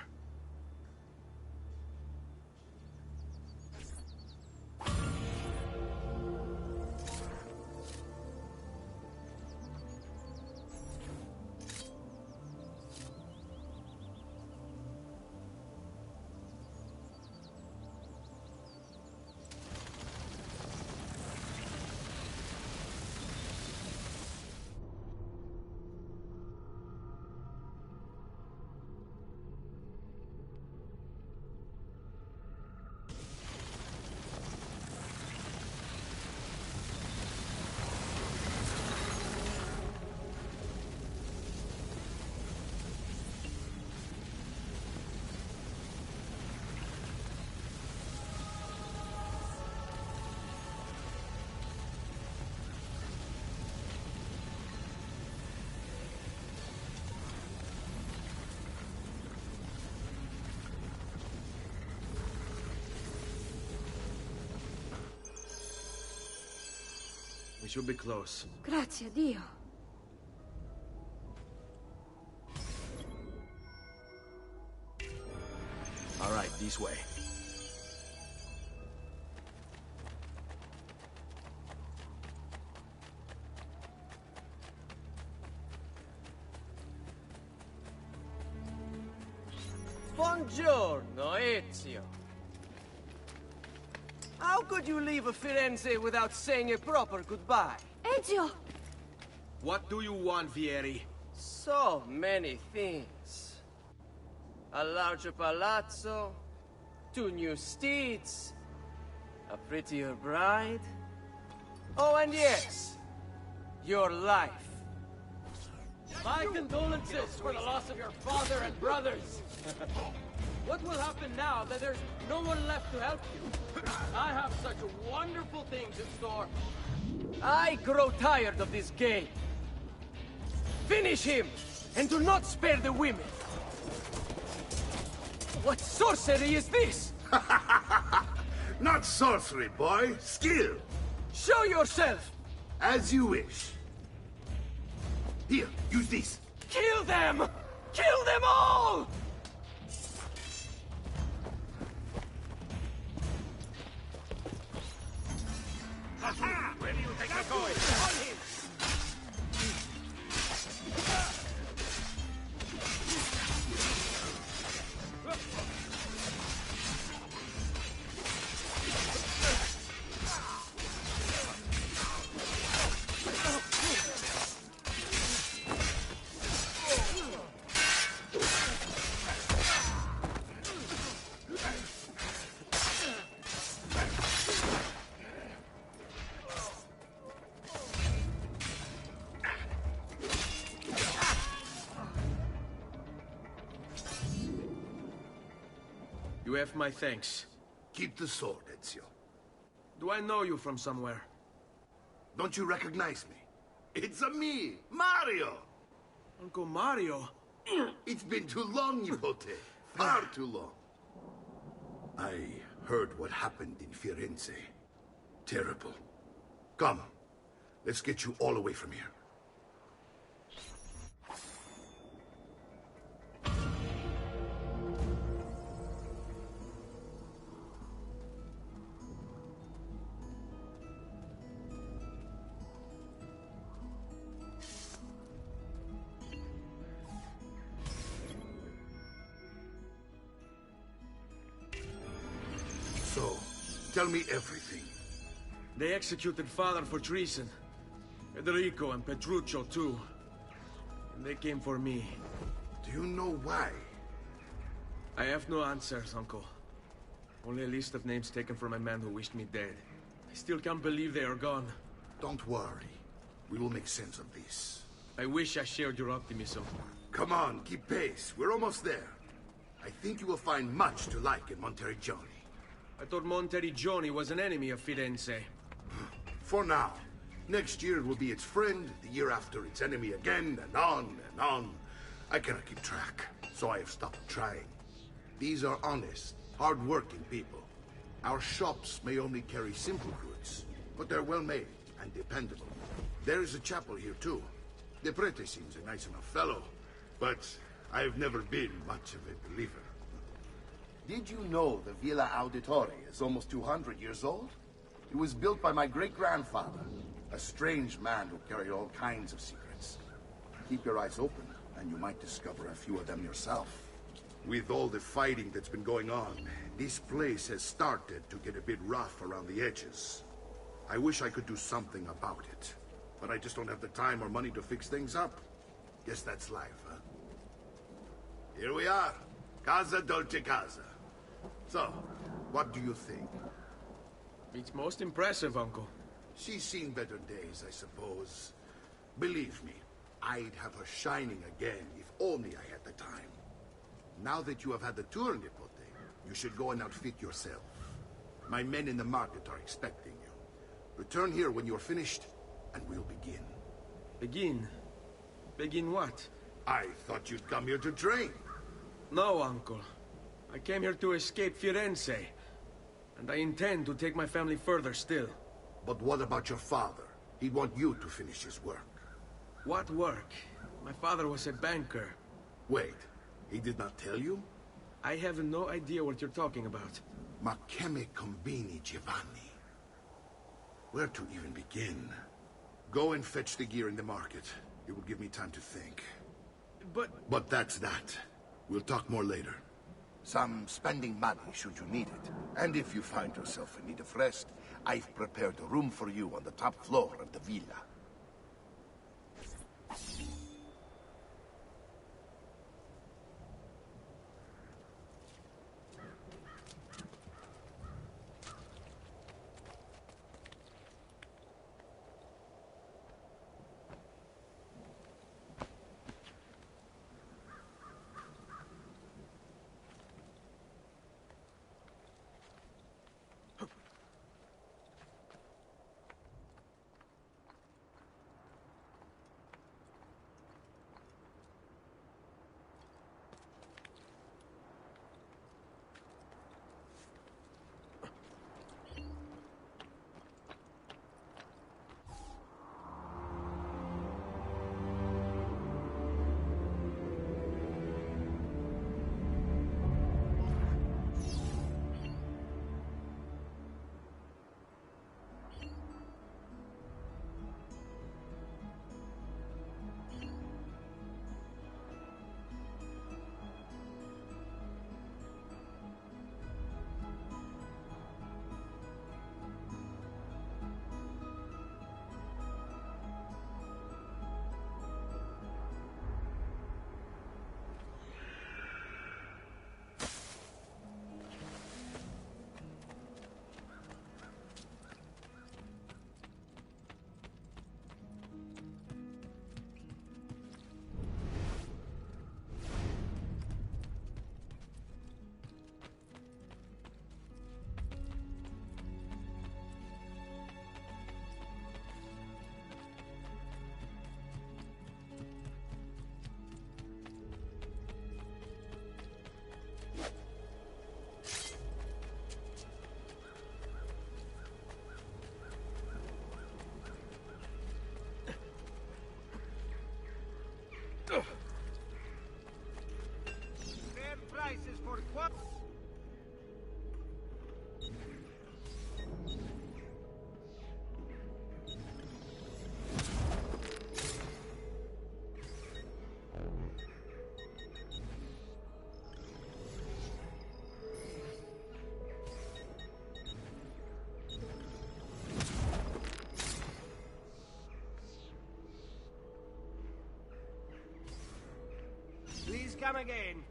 We should be close. Grazie, Dio. All right, this way. Buongiorno, Ezio. How could you leave Firenze without saying a proper goodbye? Ezio! What do you want, Vieri? So many things. A larger palazzo, 2 new steeds, a prettier bride. Oh, and yes, your life. My condolences for the loss of your father and brothers. What will happen now that there's no one left to help you? I have such wonderful things in store. I grow tired of this game. Finish him, and do not spare the women. What sorcery is this? Not sorcery, boy. Skill. Show yourself! As you wish. Here, use this. Kill them! Kill them all! Aha! Where do you think you're going? On him! You have my thanks. Keep the sword, Ezio. Do I know you from somewhere? Don't you recognize me? It's a me, Mario! Uncle Mario? It's been too long, Nipote. Far too long. I heard what happened in Firenze. Terrible. Come, let's get you all away from here. So, tell me everything. They executed Father for treason. Federico and Petruccio, too. And they came for me. Do you know why? I have no answers, Uncle. Only a list of names taken from a man who wished me dead. I still can't believe they are gone. Don't worry. We will make sense of this. I wish I shared your optimism. Come on, keep pace. We're almost there. I think you will find much to like in Monteriggioni. I thought Monteriggioni was an enemy of Firenze. For now. Next year it will be its friend, the year after its enemy again, and on and on. I cannot keep track, so I have stopped trying. These are honest, hard-working people. Our shops may only carry simple goods, but they're well-made and dependable. There is a chapel here, too. The prete seems a nice enough fellow, but I have never been much of a believer. Did you know the Villa Auditore is almost 200 years old? It was built by my great-grandfather, a strange man who carried all kinds of secrets. Keep your eyes open, and you might discover a few of them yourself. With all the fighting that's been going on, this place has started to get a bit rough around the edges. I wish I could do something about it, but I just don't have the time or money to fix things up. Guess that's life, huh? Here we are. Casa Dolce Casa. So, what do you think? It's most impressive, Uncle. She's seen better days, I suppose. Believe me, I'd have her shining again if only I had the time. Now that you have had the tour, Nipote, you should go and outfit yourself. My men in the market are expecting you. Return here when you're finished, and we'll begin. Begin? Begin what? I thought you'd come here to train. No, Uncle. I came here to escape Firenze. And I intend to take my family further still. But what about your father? He'd want you to finish his work. What work? My father was a banker. Wait, he did not tell you? I have no idea what you're talking about. Ma che me combini, Giovanni? Where to even begin? Go and fetch the gear in the market. It will give me time to think. But that's that. We'll talk more later. Some spending money should you need it. And if you find yourself in need of rest, I've prepared a room for you on the top floor of the villa. come again.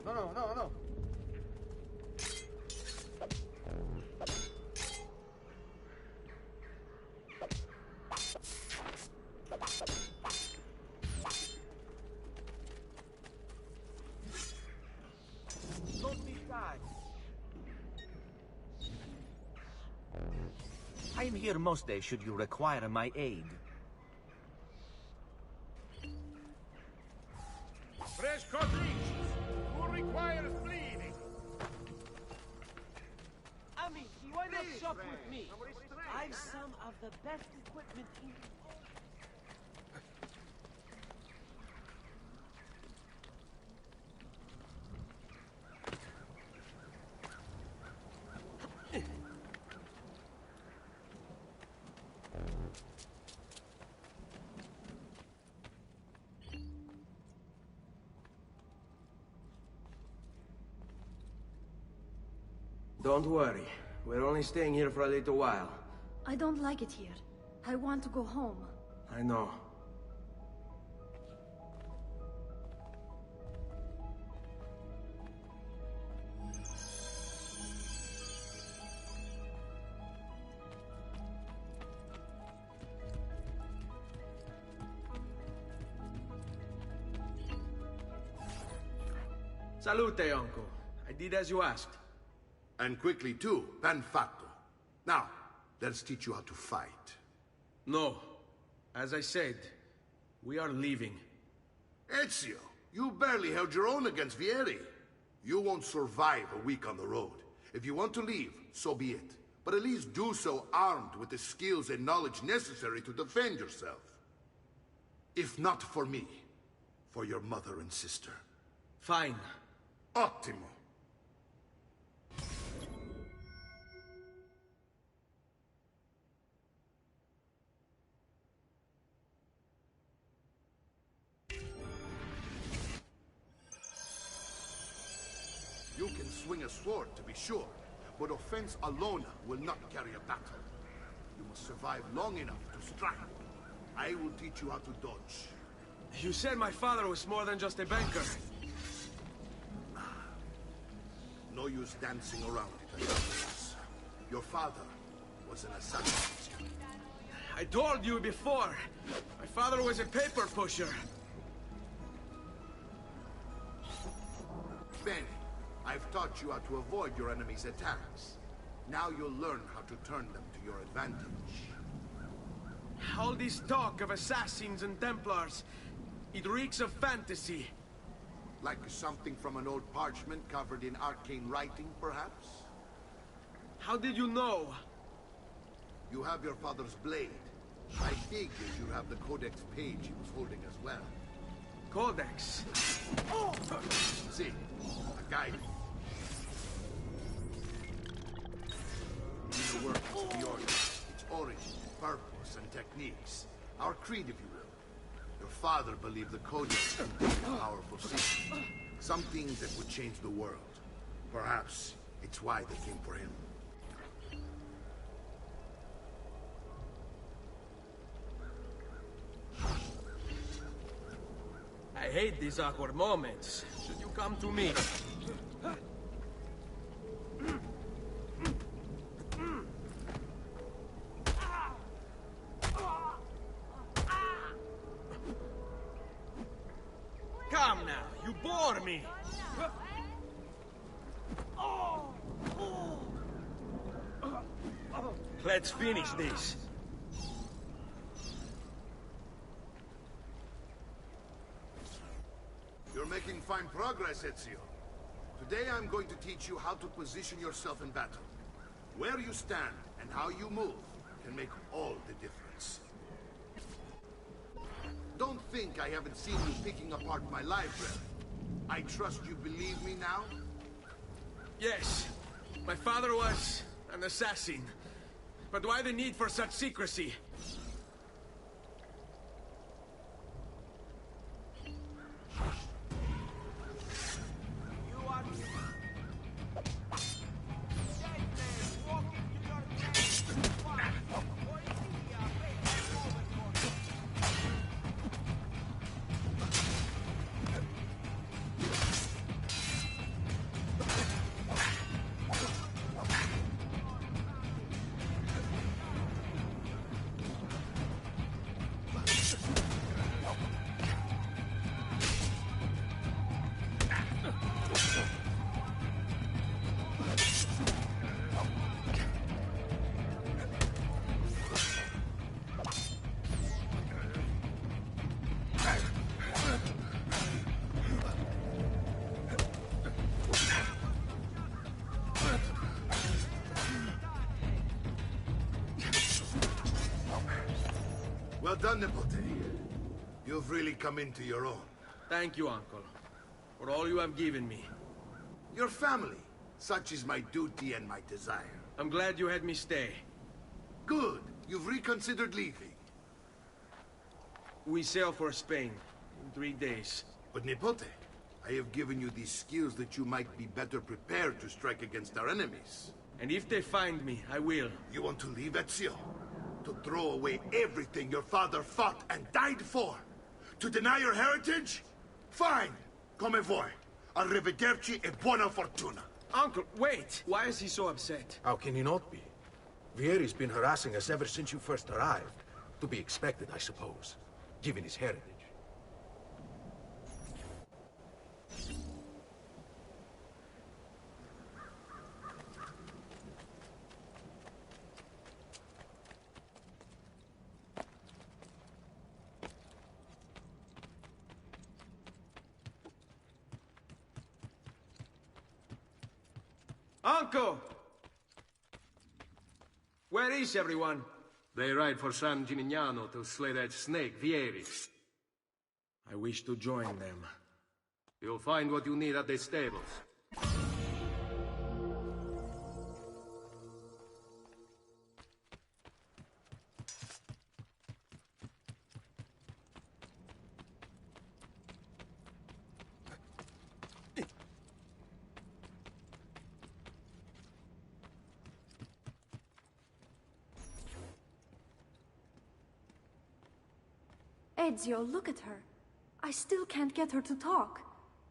No. Don't be shy. I'm here most days should you require my aid. Fresh cartridges. Who requires bleeding? Amici, why not shop with me? I've some of the best equipment in... Don't worry. We're only staying here for a little while. I don't like it here. I want to go home. I know. Salute, uncle. I did as you asked. And quickly too, ben fatto. Now, let's teach you how to fight. No. As I said, we are leaving. Ezio, you barely held your own against Vieri. You won't survive a week on the road. If you want to leave, so be it. But at least do so armed with the skills and knowledge necessary to defend yourself. If not for me, for your mother and sister. Fine. Ottimo. You can swing a sword, to be sure, but offense alone will not carry a battle. You must survive long enough to strike. I will teach you how to dodge. You said my father was more than just a banker. No use dancing around it, Augustus. Your father was an assassin. I told you before. My father was a paper pusher. Bene. I've taught you how to avoid your enemy's attacks. Now you'll learn how to turn them to your advantage. All this talk of assassins and Templars, it reeks of fantasy. Like something from an old parchment covered in arcane writing, perhaps? How did you know? You have your father's blade. I figured you have the codex page he was holding as well. Codex? Oh! See, a guide. The work of the Order, its origin, purpose, and techniques. Our creed, if you will. Your father believed the Codex contained a powerful secret. Something that would change the world. Perhaps it's why they came for him. I hate these awkward moments. Should you come to me? Come now, you bore me. Let's finish this. You're making fine progress, Ezio. Today I'm going to teach you how to position yourself in battle. Where you stand and how you move can make all the difference. Don't think I haven't seen you picking apart my library. I trust you believe me now? Yes. My father was an assassin. But why the need for such secrecy? Well done, Nipote. You've really come into your own. Thank you, Uncle, for all you have given me. Your family. Such is my duty and my desire. I'm glad you had me stay. Good. You've reconsidered leaving. We sail for Spain in 3 days. But Nipote, I have given you these skills that you might be better prepared to strike against our enemies. And if they find me, I will. You want to leave, Ezio? To throw away everything your father fought and died for? To deny your heritage? Fine. Come voi. Arrivederci e buona fortuna. Uncle, wait! Why is he so upset? How can he not be? Vieri's been harassing us ever since you first arrived. To be expected, I suppose, given his heritage. Uncle! Where is everyone? They ride for San Gimignano to slay that snake, Vieri. I wish to join them. You'll find what you need at the stables. Ezio, look at her. I still can't get her to talk.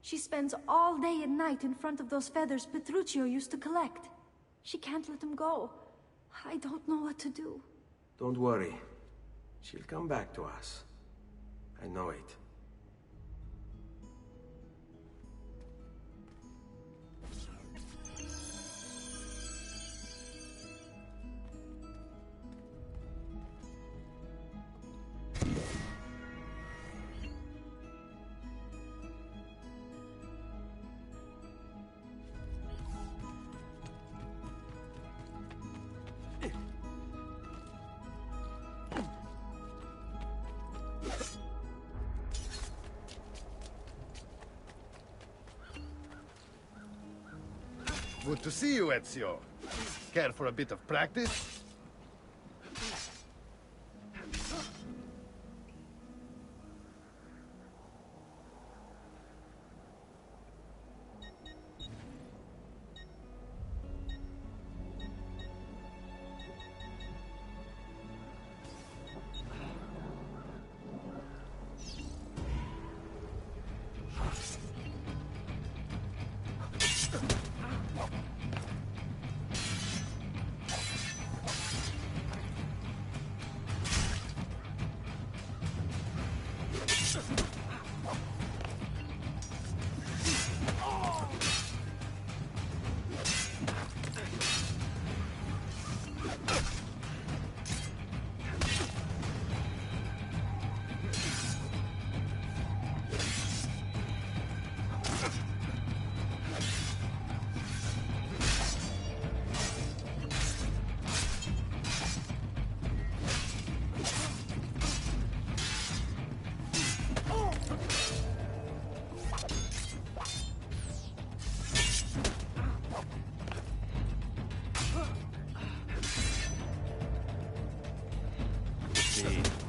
She spends all day and night in front of those feathers Petruchio used to collect. She can't let them go. I don't know what to do. Don't worry. She'll come back to us. I know it. Good to see you, Ezio. Care for a bit of practice?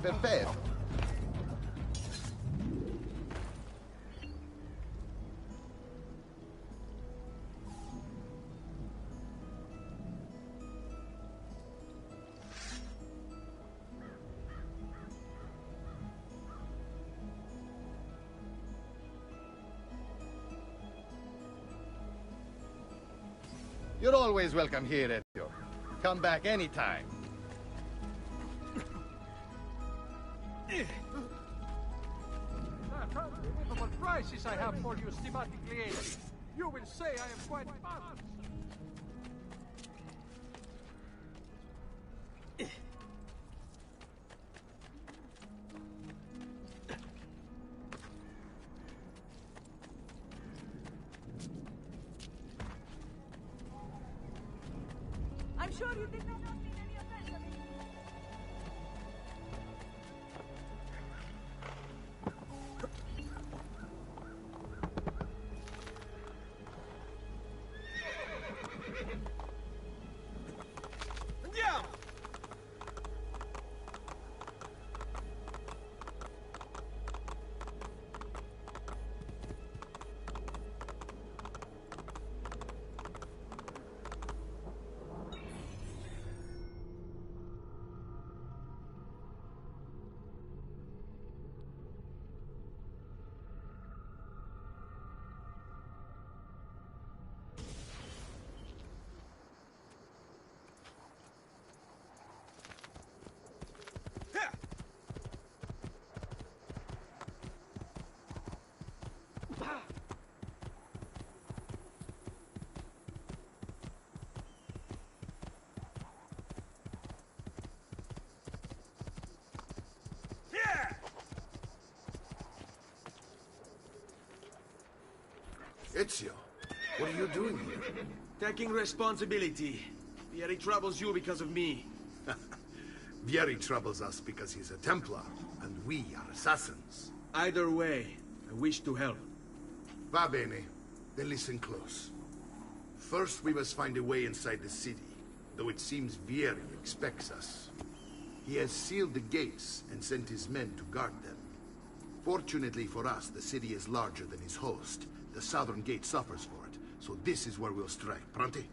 Perfetto. You're always welcome here, Ezio. Come back anytime. Unbelievable prices I have for you, stimatic lady. You will say I am quite fast. sure you did not mean any offense of it. Andiamo! Ezio, what are you doing here? Taking responsibility. Vieri troubles you because of me. Vieri troubles us because he's a Templar, and we are assassins. Either way, I wish to help. Va bene. Then listen close. First, we must find a way inside the city, though it seems Vieri expects us. He has sealed the gates and sent his men to guard them. Fortunately for us, the city is larger than his host. The southern gate suffers for it, so this is where we'll strike. Pronti?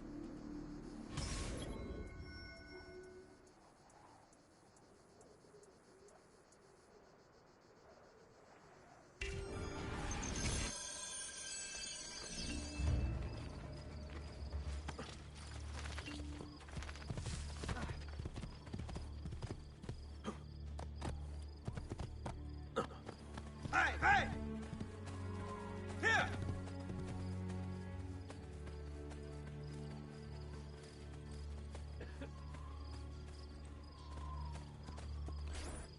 Hey, hey! Here!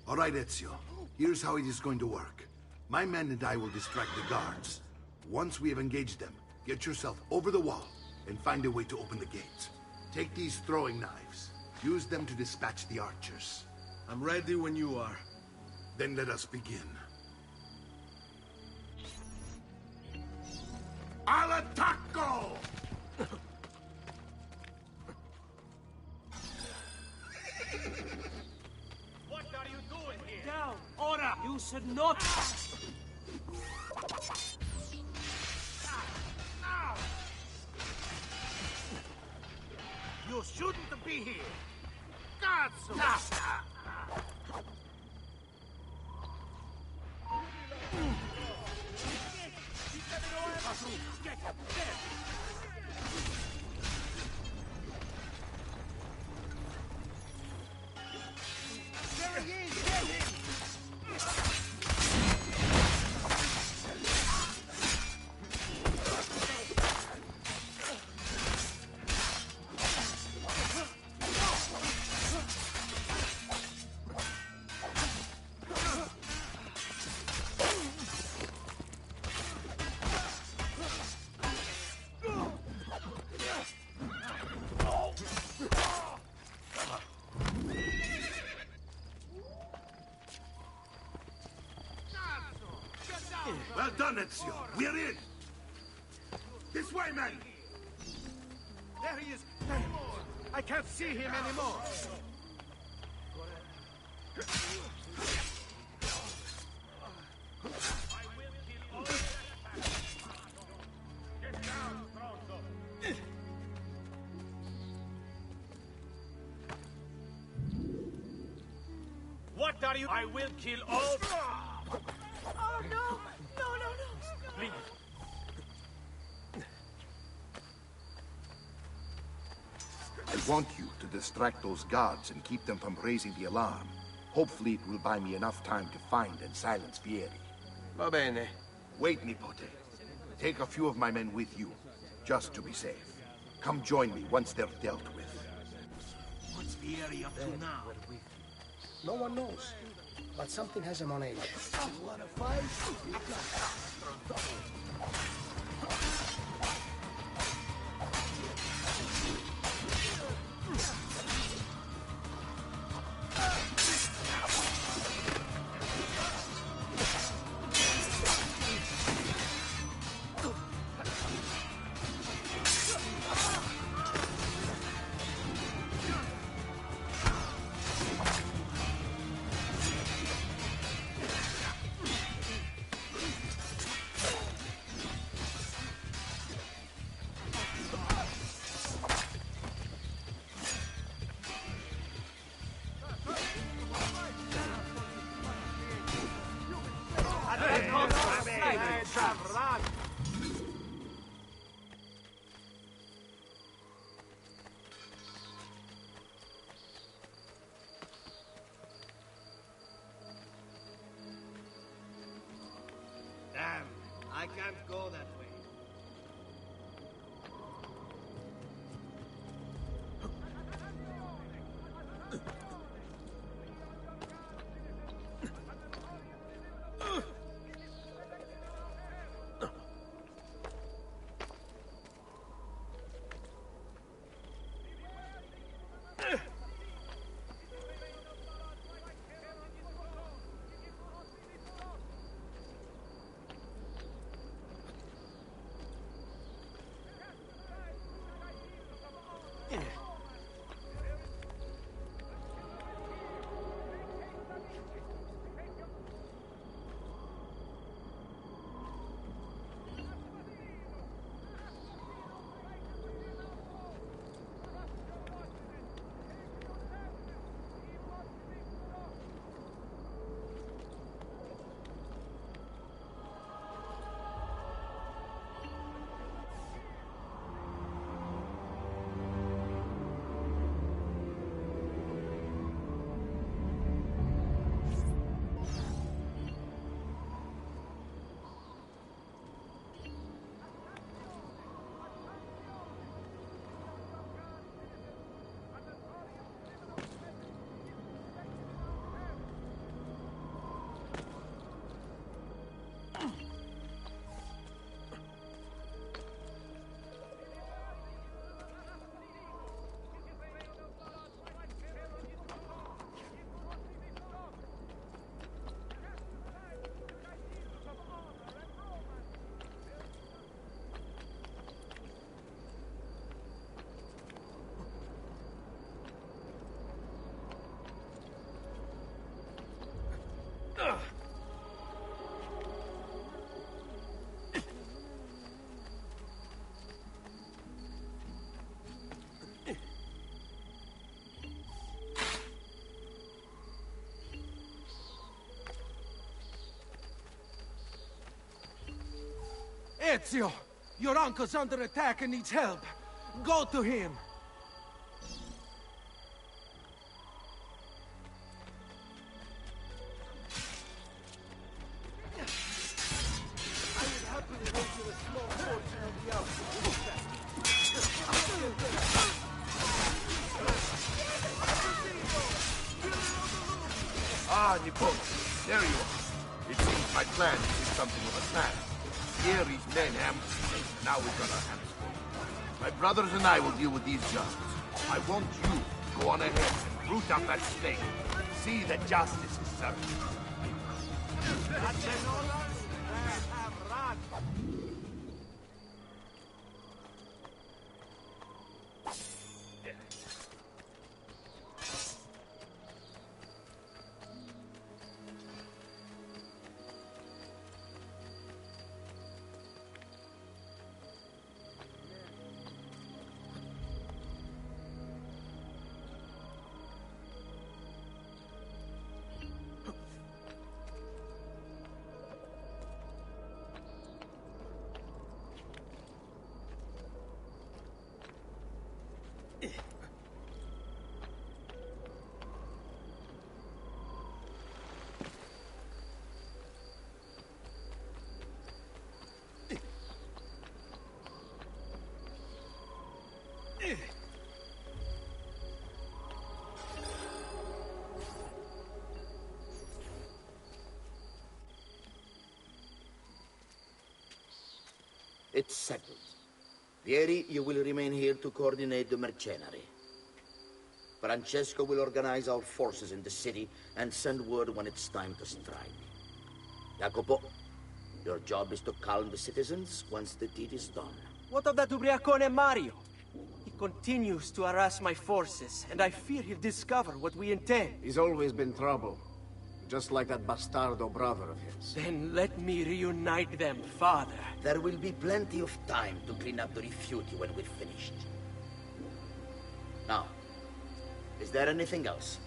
All right, Ezio. Here's how it is going to work. My men and I will distract the guards. Once we have engaged them, get yourself over the wall and find a way to open the gates. Take these throwing knives. Use them to dispatch the archers. I'm ready when you are. Then let us begin. Al attacco! What are you doing here? Down! Ora! You should not... Now! You shouldn't be here. Cazzo! There he is! Get him! Well done, Ezio. We're in. This way, men. There he is! There. I can't see him anymore! What are you? I will kill all. Oh, no! No, no, no! Please. I want you to distract those guards and keep them from raising the alarm. Hopefully it will buy me enough time to find and silence Vieri. Va bene. Wait, Nipote. Take a few of my men with you, just to be safe. Come join me once they're dealt with. What's Vieri up to now? No one knows, but something has him on edge. Wanna fight? a chance. Damn, I can't go that way. Ezio! Your uncle's under attack and needs help. Go to him! I would happily make you a small fortune on the outside. Ah, Nippon, there you are. It seems my plan is something of a snap. Here is men ambushed, and now we've got our hands full. My brothers and I will deal with these jobs. I want you to go on ahead and root out that snake. See that justice is served. It's settled. Vieri, you will remain here to coordinate the mercenary. Francesco will organize our forces in the city and send word when it's time to strike. Jacopo, your job is to calm the citizens once the deed is done. What of that ubriacone Mario? He continues to harass my forces, and I fear he'll discover what we intend. He's always been trouble. Just like that bastardo brother of his. Then let me reunite them, father. There will be plenty of time to clean up the refuge when we're finished. Now, is there anything else?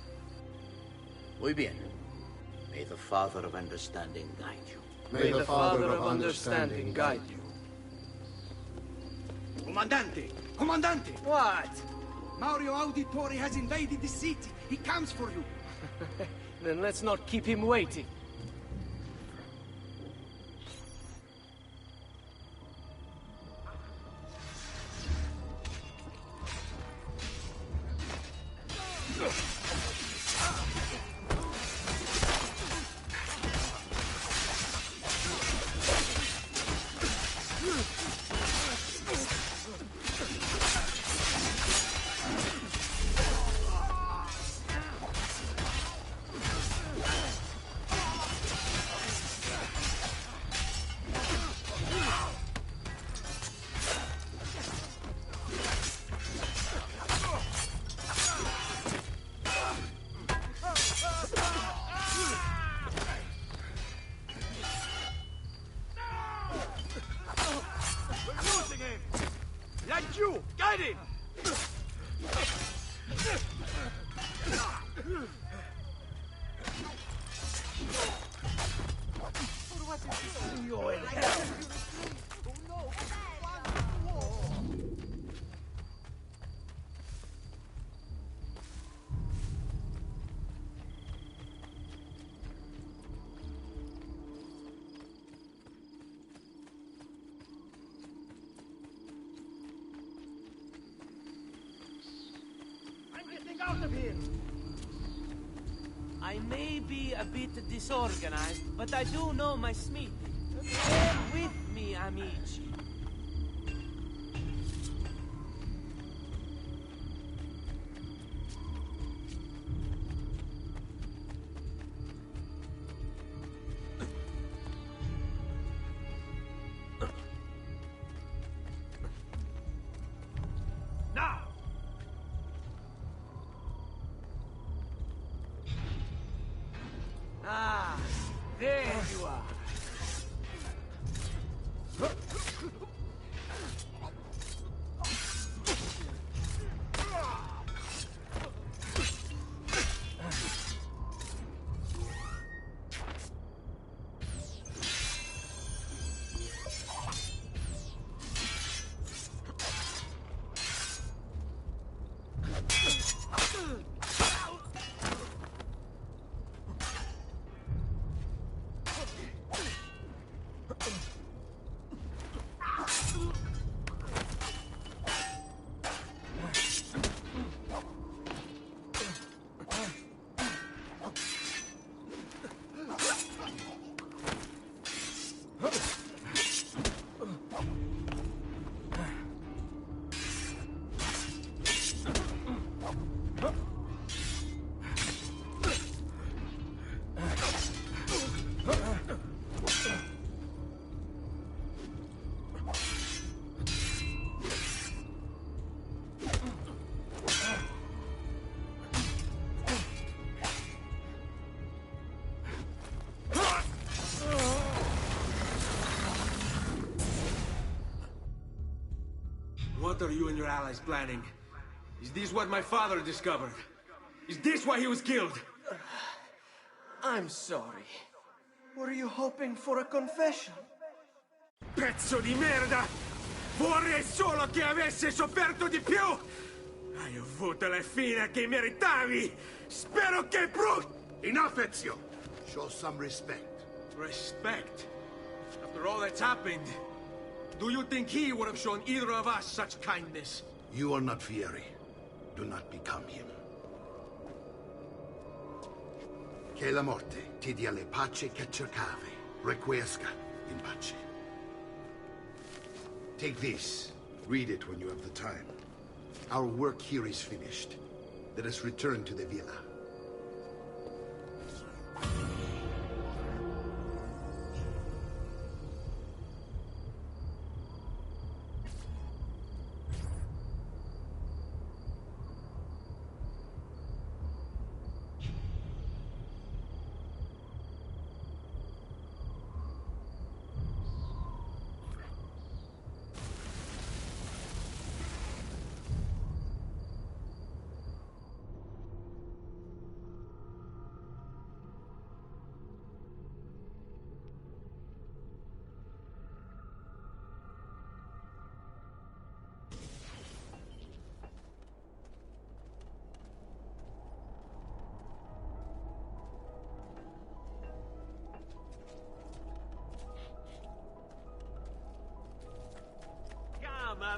Muy bien. May the Father of Understanding guide you. May the Father of Understanding guide you. Comandante! Comandante! What? Mario Auditore has invaded the city. He comes for you. Then let's not keep him waiting. You! Guide him! You're in hell! Out of here! I may be a bit disorganized, but I do know my smith. Bear with me, amici. Now! Ah, there you are. What are you and your allies planning? Is this what my father discovered? Is this why he was killed? I'm sorry. Were you hoping for a confession? Pezzo di merda! Vorrei solo che avesse sofferto di più! Hai avuto la fine che meritavi! Spero che Enough, Ezio! Show some respect. Respect? After all that's happened, do you think he would have shown either of us such kindness? You are not Fieri. Do not become him. Che la morte ti dia le pace che cercavi. Requiesca in pace. Take this. Read it when you have the time. Our work here is finished. Let us return to the villa.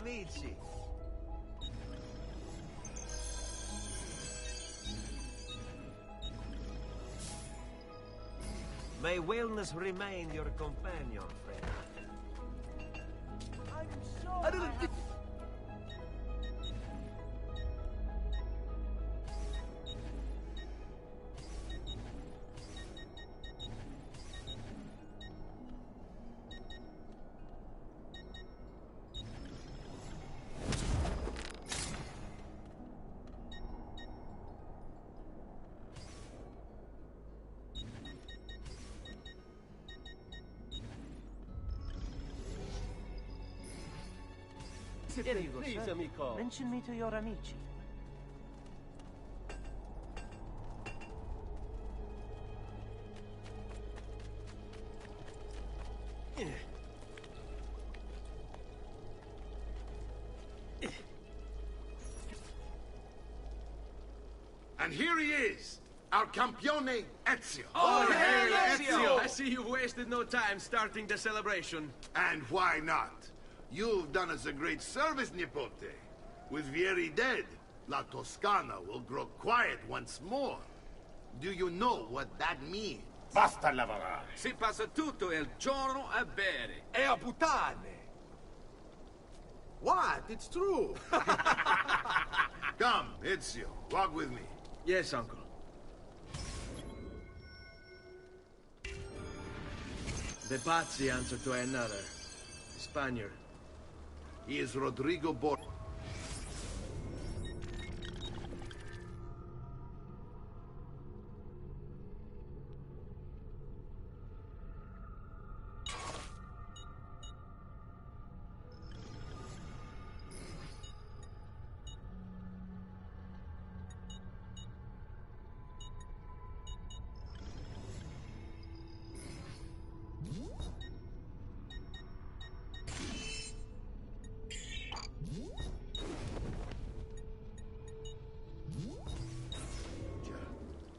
amici. May wellness remain your companion, friend. I'm sure I didn't... Please, amico. Mention me to your amici. And here he is, our campione Ezio. Oh, hey, Ezio! I see you've wasted no time starting the celebration. And why not? You've done us a great service, Nipote. With Vieri dead, La Toscana will grow quiet once more. Do you know what that means? Basta lavorare. Si passa tutto il giorno a bere. E a puttane! What? It's true! Come, Ezio, walk with me. Yes, uncle. The Pazzi answer to another. Spaniard. He is Rodrigo Bor...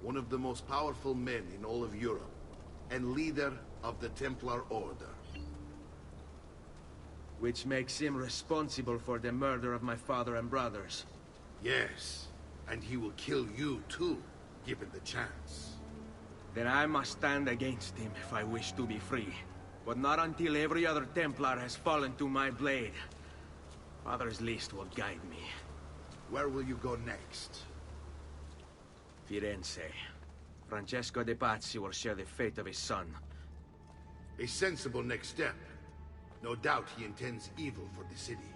one of the most powerful men in all of Europe, and leader of the Templar Order. Which makes him responsible for the murder of my father and brothers. Yes, and he will kill you too, given the chance. Then I must stand against him if I wish to be free. But not until every other Templar has fallen to my blade. Father's list will guide me. Where will you go next? Firenze. Francesco de Pazzi will share the fate of his son. A sensible next step. No doubt he intends evil for the city.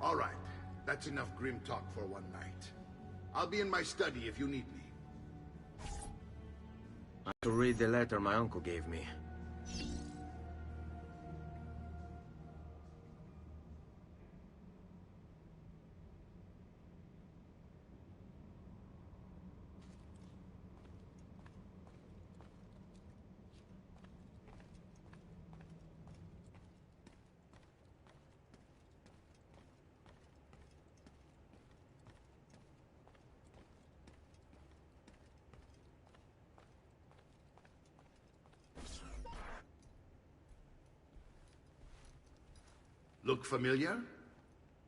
All right, that's enough grim talk for one night. I'll be in my study if you need me. I have to read the letter my uncle gave me. Look familiar?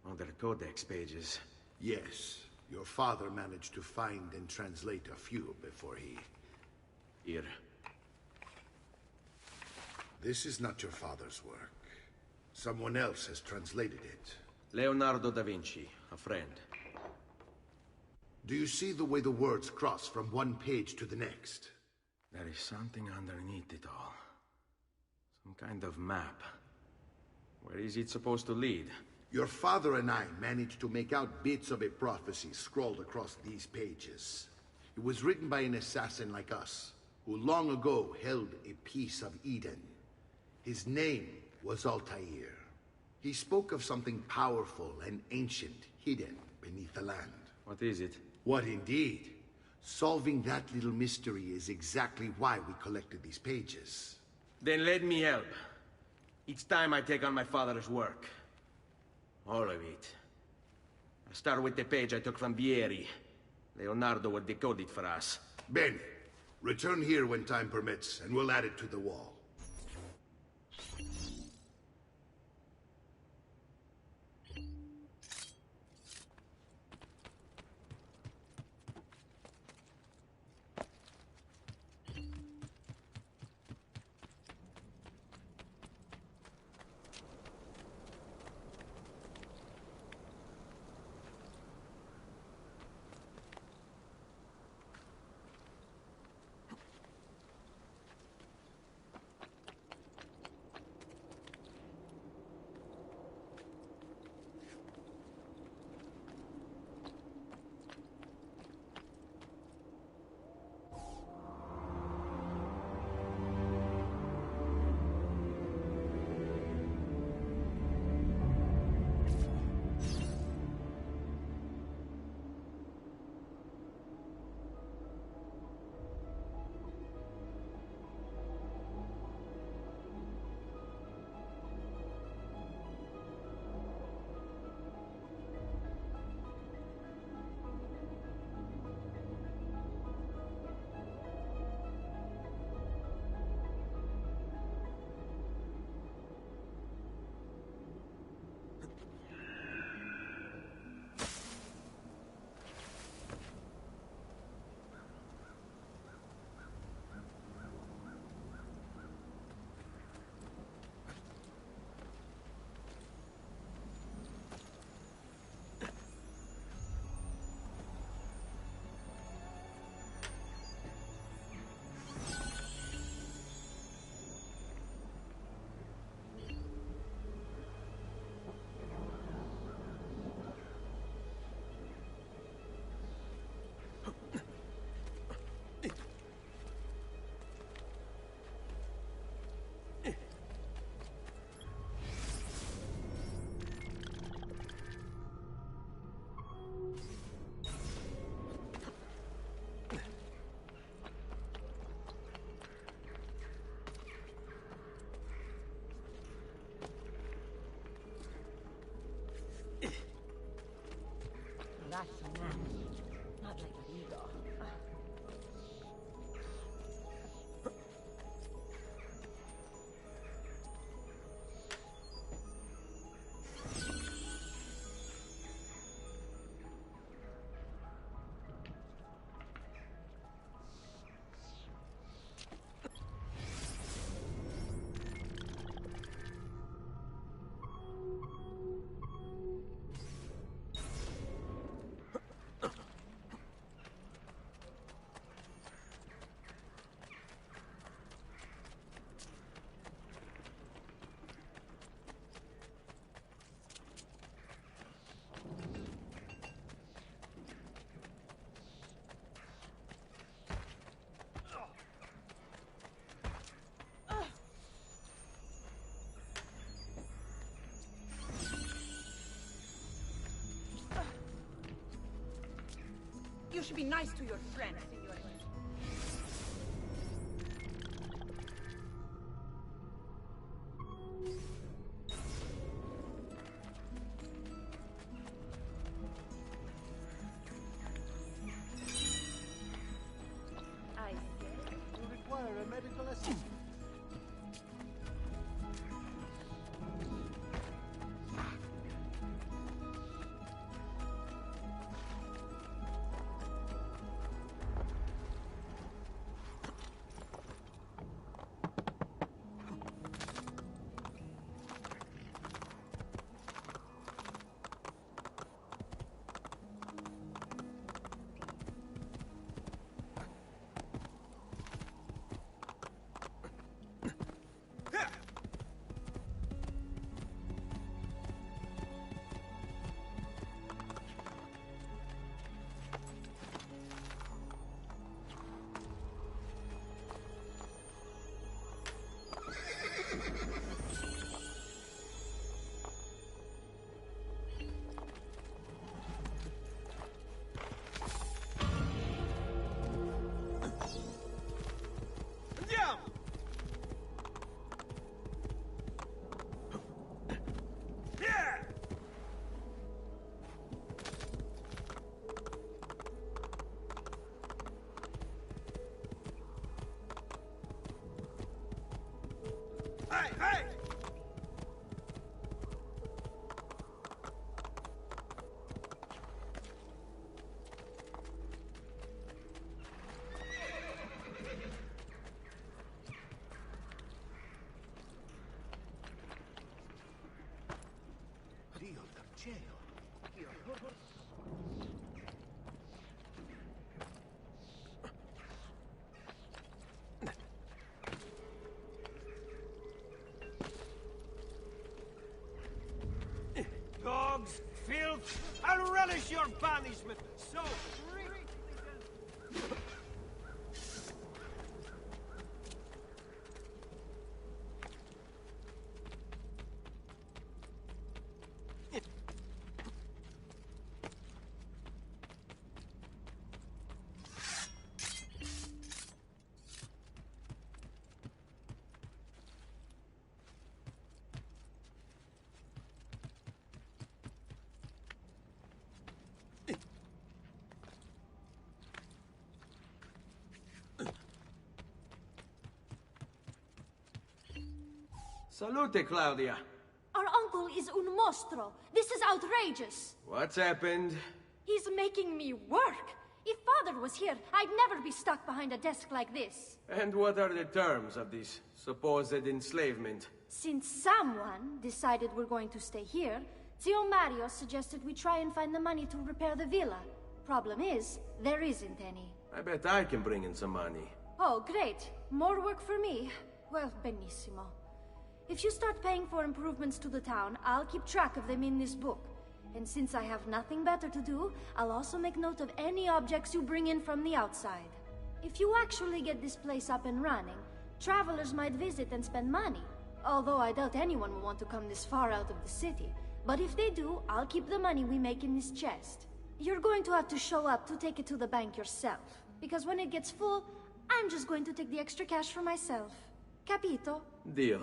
On their codex pages. Yes. Your father managed to find and translate a few before he... Here. This is not your father's work. Someone else has translated it. Leonardo da Vinci, a friend. Do you see the way the words cross from one page to the next? There is something underneath it all. Some kind of map. Where is it supposed to lead? Your father and I managed to make out bits of a prophecy scrawled across these pages. It was written by an assassin like us, who long ago held a piece of Eden. His name was Altair. He spoke of something powerful and ancient hidden beneath the land. What is it? What indeed? Solving that little mystery is exactly why we collected these pages. Then let me help. Each time I take on my father's work. All of it. I'll start with the page I took from Vieri. Leonardo will decode it for us. Bene. Return here when time permits, and we'll add it to the wall. should be nice to your friends, Signore. You require a medical assistant. Hey, hey! Dio del cielo. Dogs, filth, I'll relish your banishment. So, Salute, Claudia. Our uncle is un mostro. This is outrageous. What's happened? He's making me work. If Father was here, I'd never be stuck behind a desk like this. And what are the terms of this supposed enslavement? Since someone decided we're going to stay here, Zio Mario suggested we try and find the money to repair the villa. Problem is, there isn't any. I bet I can bring in some money. Oh, great. More work for me. Well, benissimo. If you start paying for improvements to the town, I'll keep track of them in this book. And since I have nothing better to do, I'll also make note of any objects you bring in from the outside. If you actually get this place up and running, travelers might visit and spend money. Although I doubt anyone will want to come this far out of the city. But if they do, I'll keep the money we make in this chest. You're going to have to show up to take it to the bank yourself. Because when it gets full, I'm just going to take the extra cash for myself. Capito? Deal.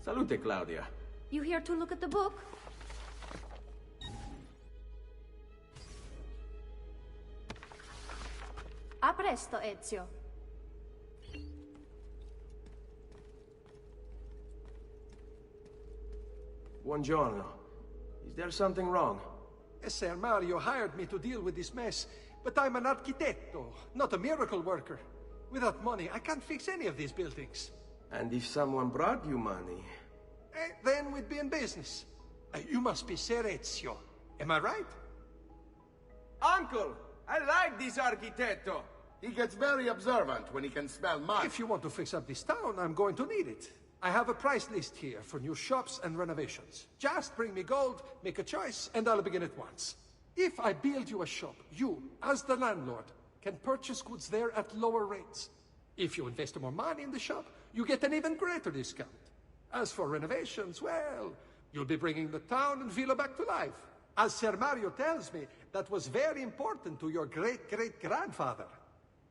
Salute, Claudia. You here to look at the book? A presto, Ezio. Buongiorno. Is there something wrong? Messer Mario hired me to deal with this mess, but I'm an architetto, not a miracle worker. Without money, I can't fix any of these buildings. And if someone brought you money? Then we'd be in business. You must be Ser Ezio. Am I right? Uncle! I like this architetto. He gets very observant when he can smell mud. If you want to fix up this town, I'm going to need it. I have a price list here for new shops and renovations. Just bring me gold, make a choice, and I'll begin at once. If I build you a shop, you, as the landlord, can purchase goods there at lower rates. If you invest more money in the shop, you get an even greater discount. As for renovations, well, you'll be bringing the town and villa back to life. As Ser Mario tells me, that was very important to your great-great-grandfather.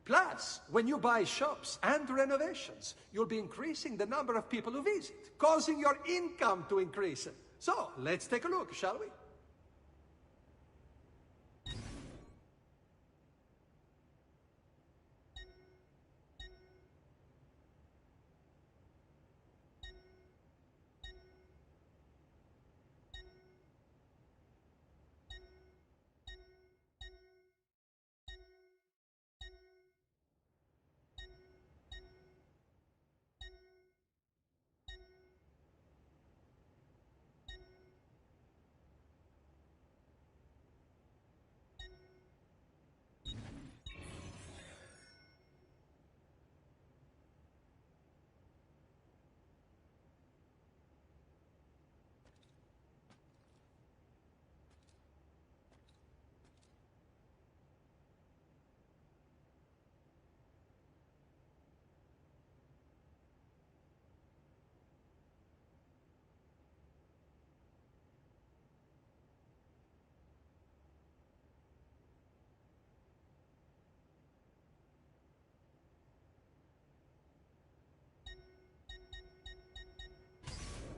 Plus, when you buy shops and renovations, you'll be increasing the number of people who visit, causing your income to increase. So, let's take a look, shall we?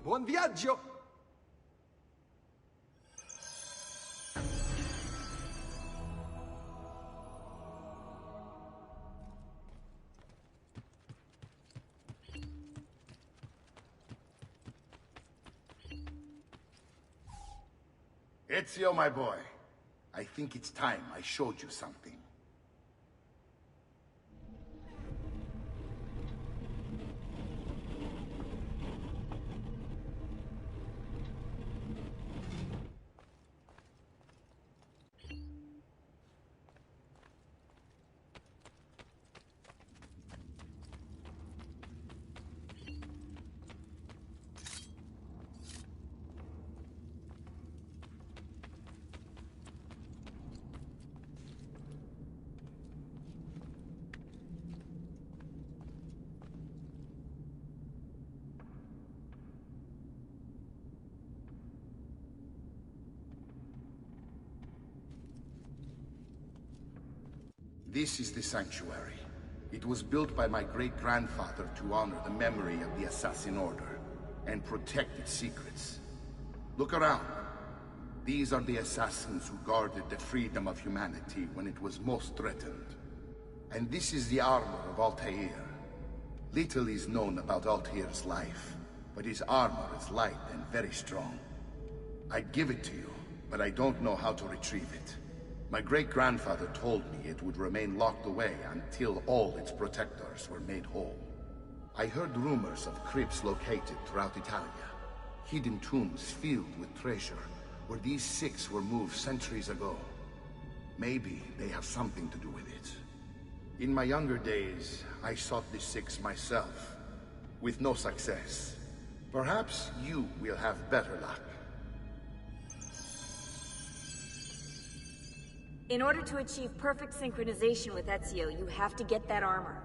Buon viaggio! Ezio, my boy, I think it's time I showed you something. This is the sanctuary. It was built by my great-grandfather to honor the memory of the Assassin Order and protect its secrets. Look around. These are the assassins who guarded the freedom of humanity when it was most threatened. And this is the armor of Altair. Little is known about Altair's life, but his armor is light and very strong. I'd give it to you, but I don't know how to retrieve it. My great-grandfather told me it would remain locked away until all its protectors were made whole. I heard rumors of crypts located throughout Italia, hidden tombs filled with treasure, where these six were moved centuries ago. Maybe they have something to do with it. In my younger days, I sought the six myself, with no success. Perhaps you will have better luck. In order to achieve perfect synchronization with Ezio, you have to get that armor.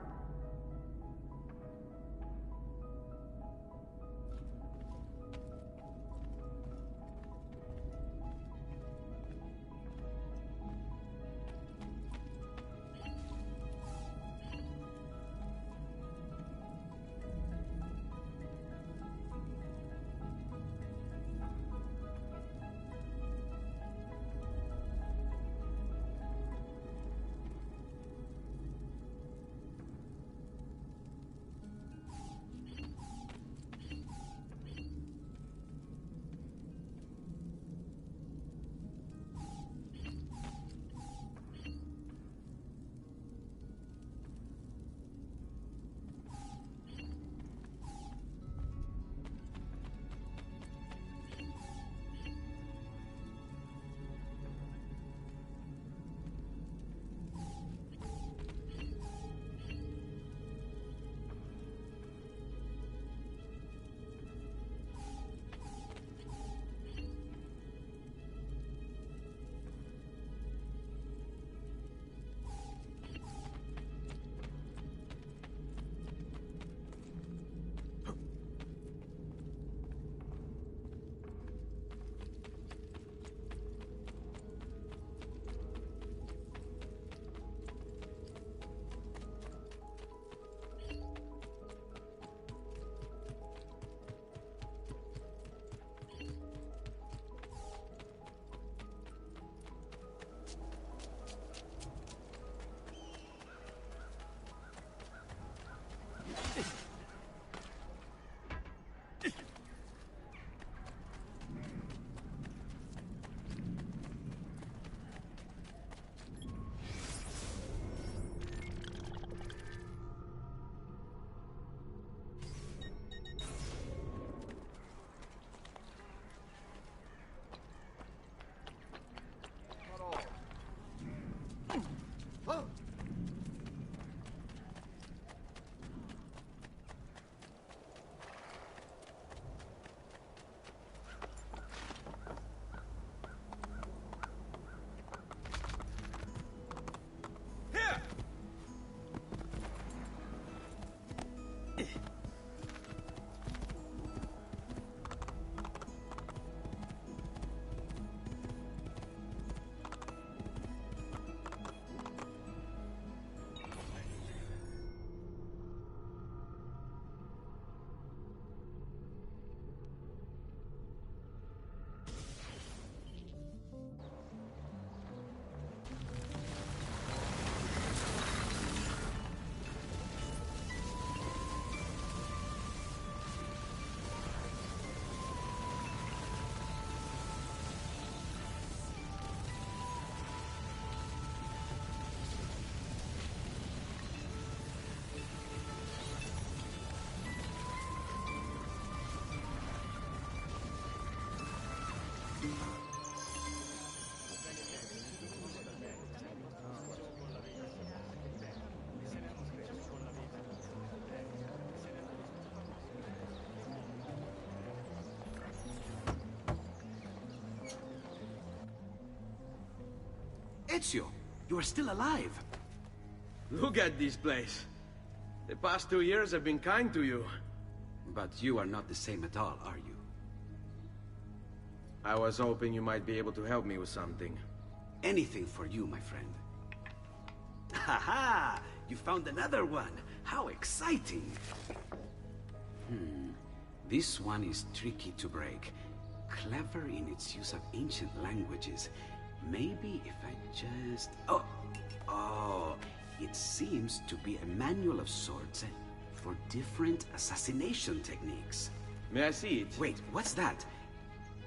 Ezio, you are still alive. Look at this place. The past 2 years have been kind to you. But you are not the same at all, are you? I was hoping you might be able to help me with something. Anything for you, my friend. Ha-ha! You found another one! How exciting! This one is tricky to break. Clever in its use of ancient languages. Maybe if I just... Oh! It seems to be a manual of sorts for different assassination techniques. May I see it? Wait, what's that?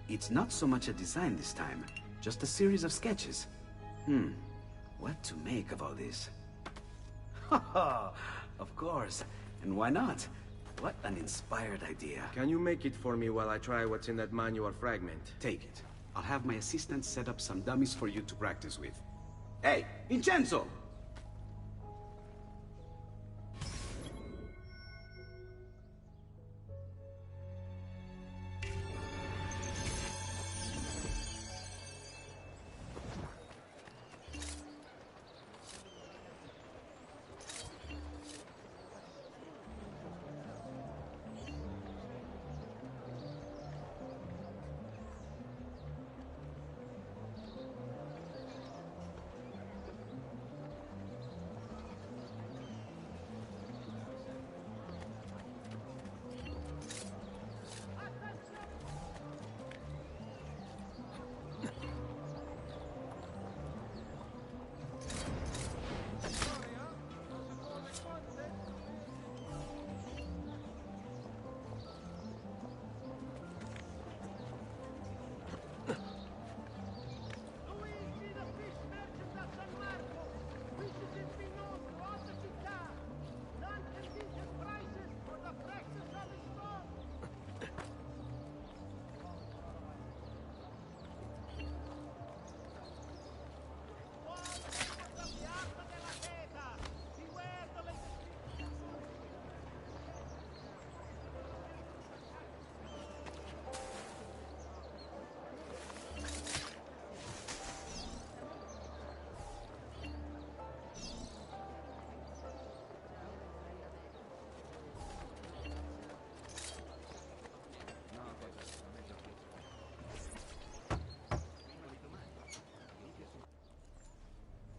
It's not so much a design this time, just a series of sketches. What to make of all this? Of course, and why not? What an inspired idea. Can you make it for me while I try what's in that manual fragment? Take it. I'll have my assistant set up some dummies for you to practice with. Hey, Vincenzo!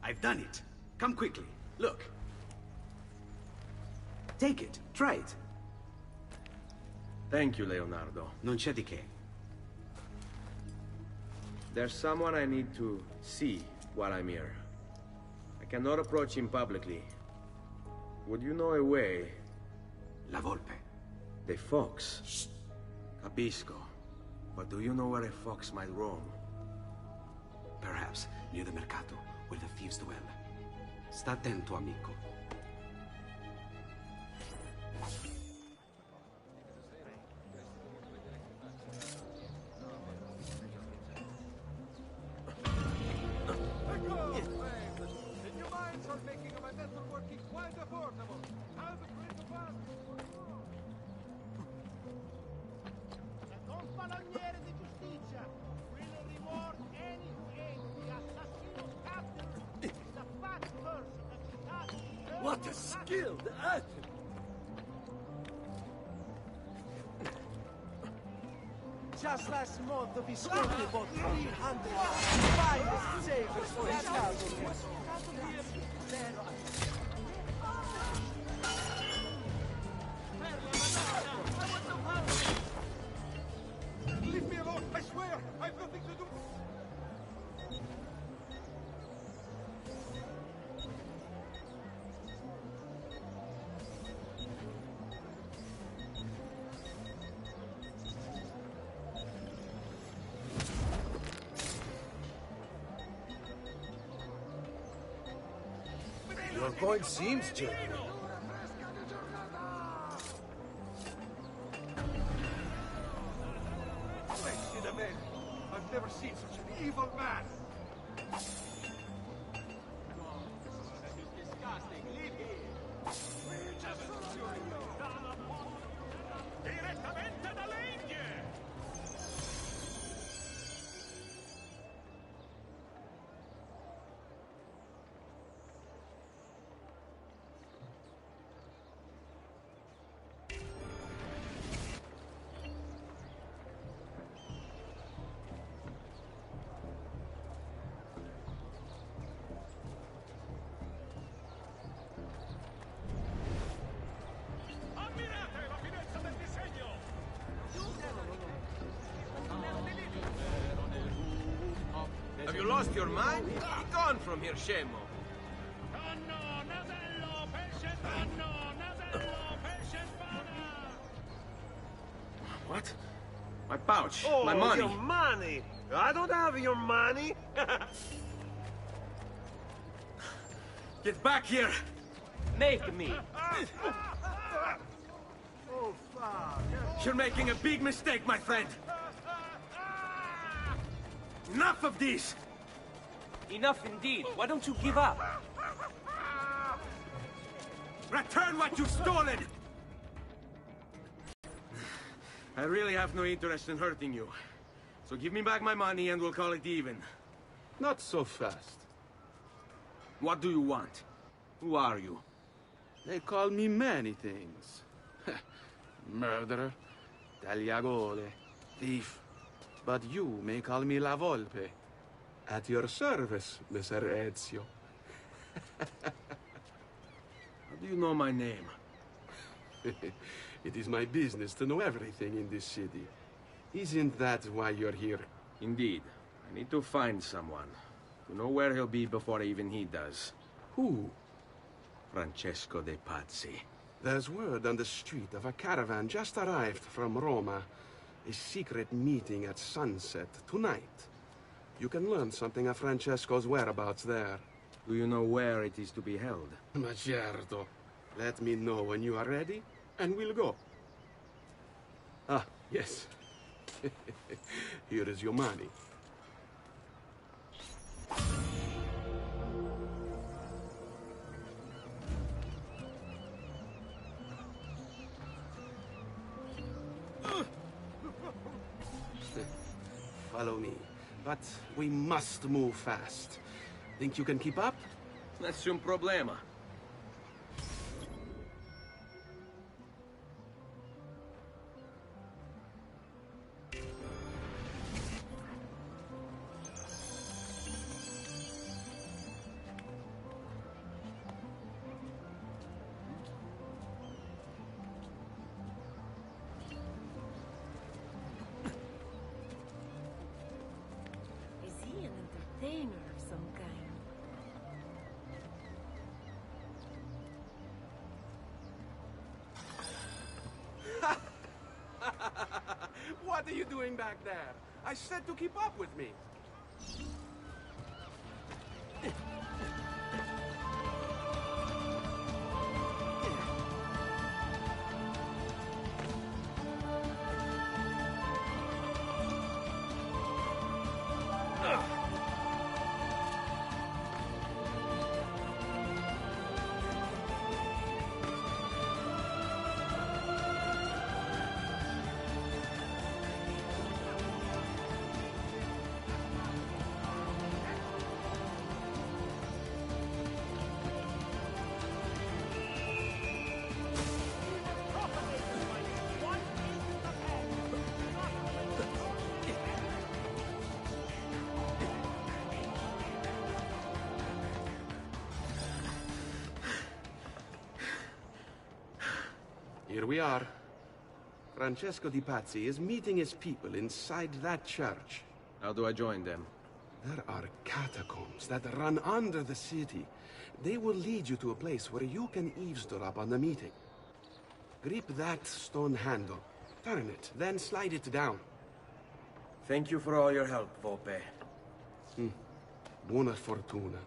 I've done it. Come quickly. Look. Take it. Try it. Thank you, Leonardo. Non c'è di che. There's someone I need to see while I'm here. I cannot approach him publicly. Would you know a way? La Volpe. The fox. Shh. Capisco. But do you know where a fox might roam? Perhaps near the Mercato, where the thieves dwell. Sta attento, amico. What a skilled athlete! Just last month, the Visconti bought 300 finest sabers for his cavalry. Leave me alone, I swear! I've nothing to do! Your point seems genuine. I've never seen such an evil man! Direttamente dalle Indie! lost your mind? Be gone from here, Scemo. What? My pouch. Oh, my money. your money. I don't have your money. Get back here. Make me. Oh, fuck. You're making a big mistake, my friend. Enough of this. Enough indeed. Why don't you give up? Return what you've stolen! I really have no interest in hurting you. So give me back my money and we'll call it even. Not so fast. What do you want? Who are you? They call me many things. Murderer, tagliagole, thief. But you may call me La Volpe. At your service, Mr. Ezio. How do you know my name? It is my business to know everything in this city. Isn't that why you're here? Indeed. I need to find someone. To know where he'll be before even he does. Who? Francesco de Pazzi. There's word on the street of a caravan just arrived from Roma. A secret meeting at sunset tonight. You can learn something of Francesco's whereabouts there. Do you know where it is to be held? Ma certo. Let me know when you are ready, and we'll go. Ah, yes. Here is your money. Follow me. But we must move fast. Think you can keep up? Nessun problema. Is he an entertainer of some kind? What are you doing back there? I said to keep up with me. Here we are. Francesco di Pazzi is meeting his people inside that church. How do I join them? There are catacombs that run under the city. They will lead you to a place where you can eavesdrop on the meeting. Grip that stone handle. Turn it, then slide it down. Thank you for all your help, Volpe. Buona fortuna.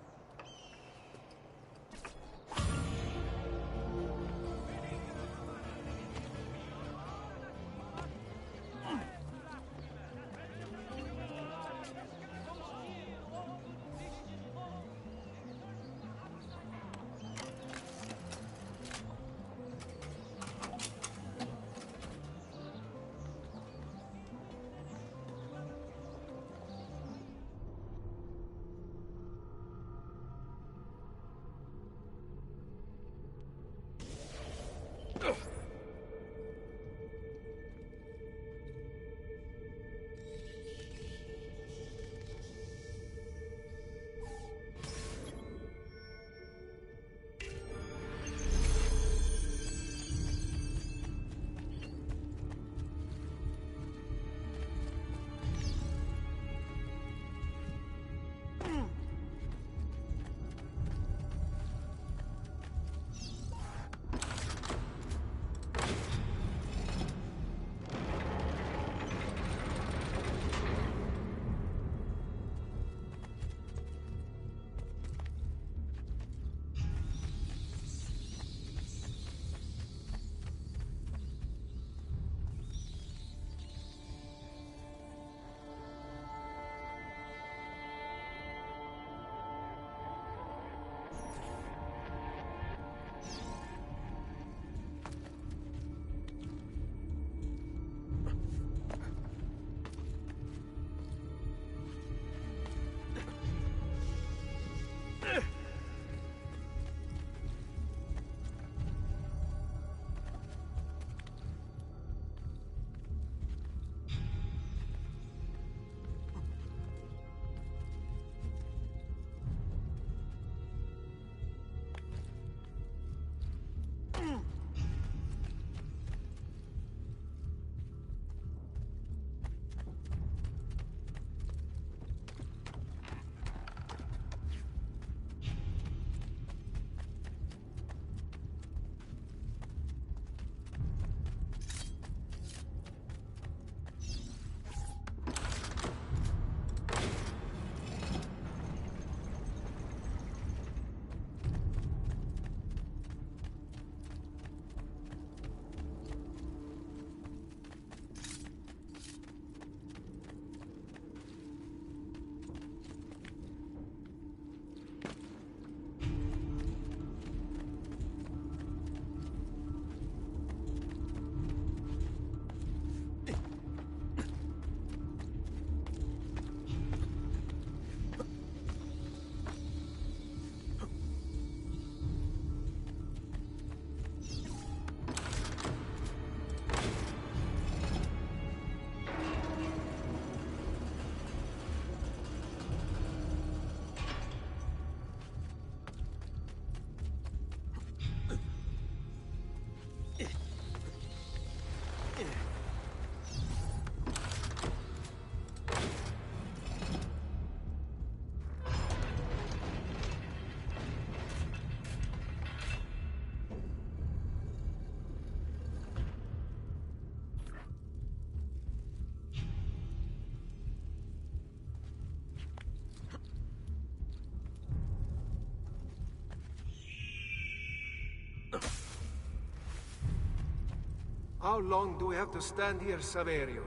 How long do we have to stand here, Saverio?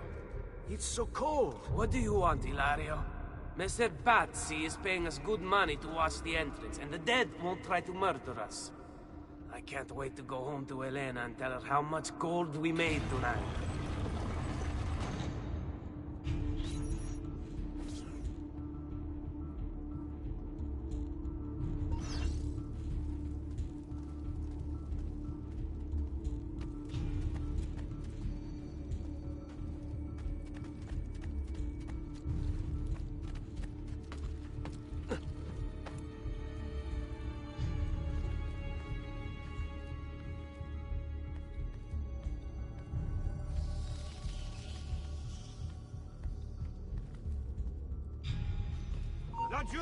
It's so cold. What do you want, Hilario? Messer Pazzi is paying us good money to watch the entrance, and the dead won't try to murder us. I can't wait to go home to Elena and tell her how much gold we made tonight. Laggiù!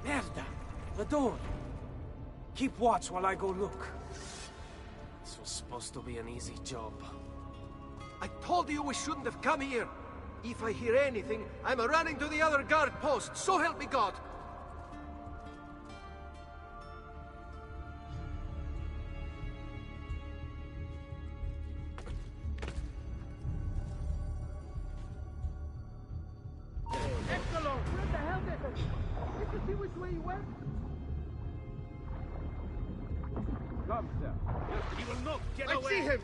Merda! The door! Keep watch while I go look. This was supposed to be an easy job. I told you we shouldn't have come here. If I hear anything, I'm running to the other guard post, so help me God! Eccolo! Where the hell did it? You can see which way he went? Come, sir. He will not get away. I see him!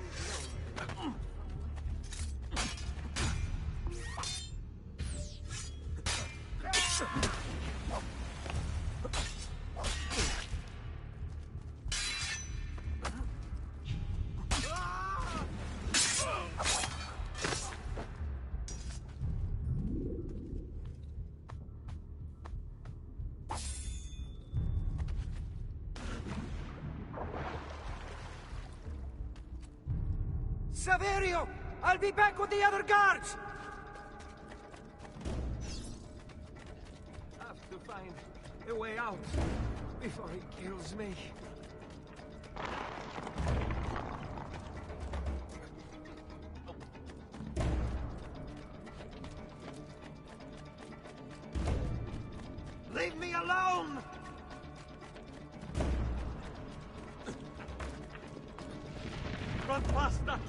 Saverio! I'll be back with the other guards! find a way out before he kills me. Leave me alone! Run faster!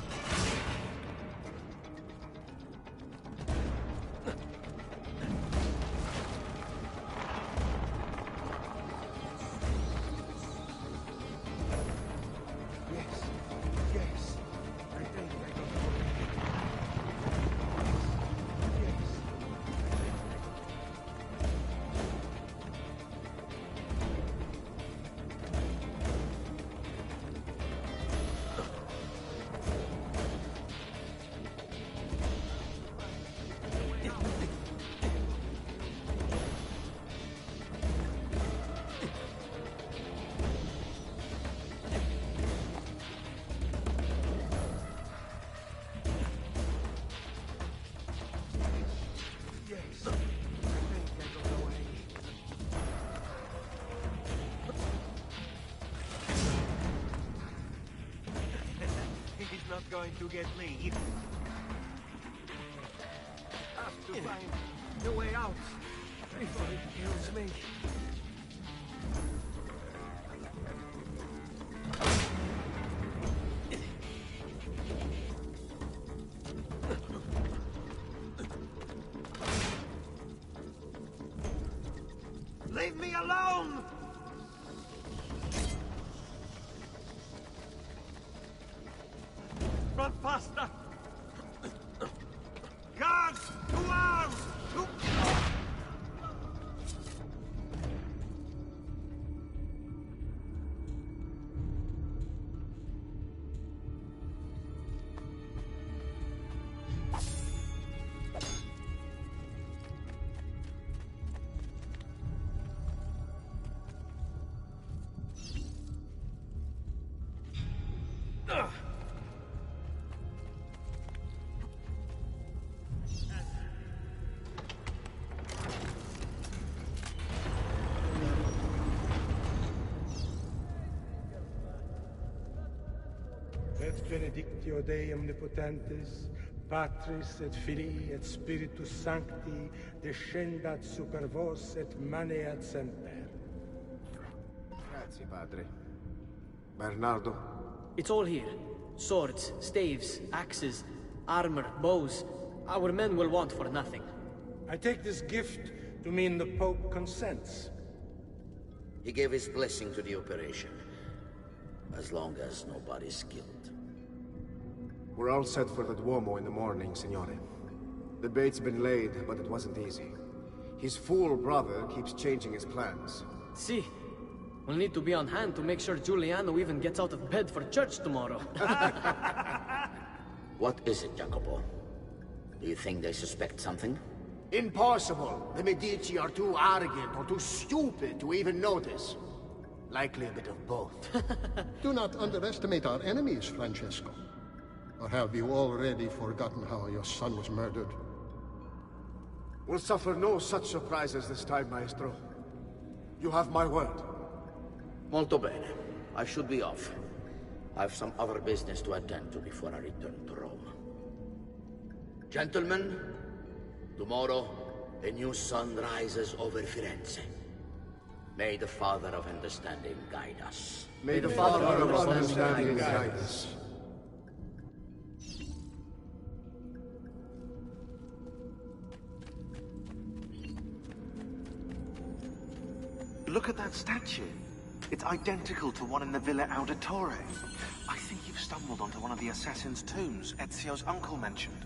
Going to get me. Have to find the way out before it kills me. Leave me alone! Run faster! Guards! To arms! Et benedictio Dei omnipotentes, Patris et Filii et Spiritus Sancti, descendat super vos et maneat semper. Grazie, Padre. Bernardo? It's all here. Swords, staves, axes, armor, bows. Our men will want for nothing. I take this gift to mean the Pope consents. He gave his blessing to the operation, as long as nobody's killed. We're all set for the Duomo in the morning, Signore. The bait's been laid, but it wasn't easy. His fool brother keeps changing his plans. See, we'll need to be on hand to make sure Giuliano even gets out of bed for church tomorrow. What is it, Jacopo? Do you think they suspect something? Impossible! The Medici are too arrogant or too stupid to even notice. Likely a bit of both. Do not underestimate our enemies, Francesco. Or have you already forgotten how your son was murdered? We'll suffer no such surprises this time, Maestro. You have my word. Molto bene. I should be off. I've some other business to attend to before I return to Rome. Gentlemen, tomorrow, a new sun rises over Firenze. May the Father of Understanding guide us. May the Father of Understanding guide us. Look at that statue. It's identical to one in the Villa Auditore. I think you've stumbled onto one of the assassin's tombs Ezio's uncle mentioned.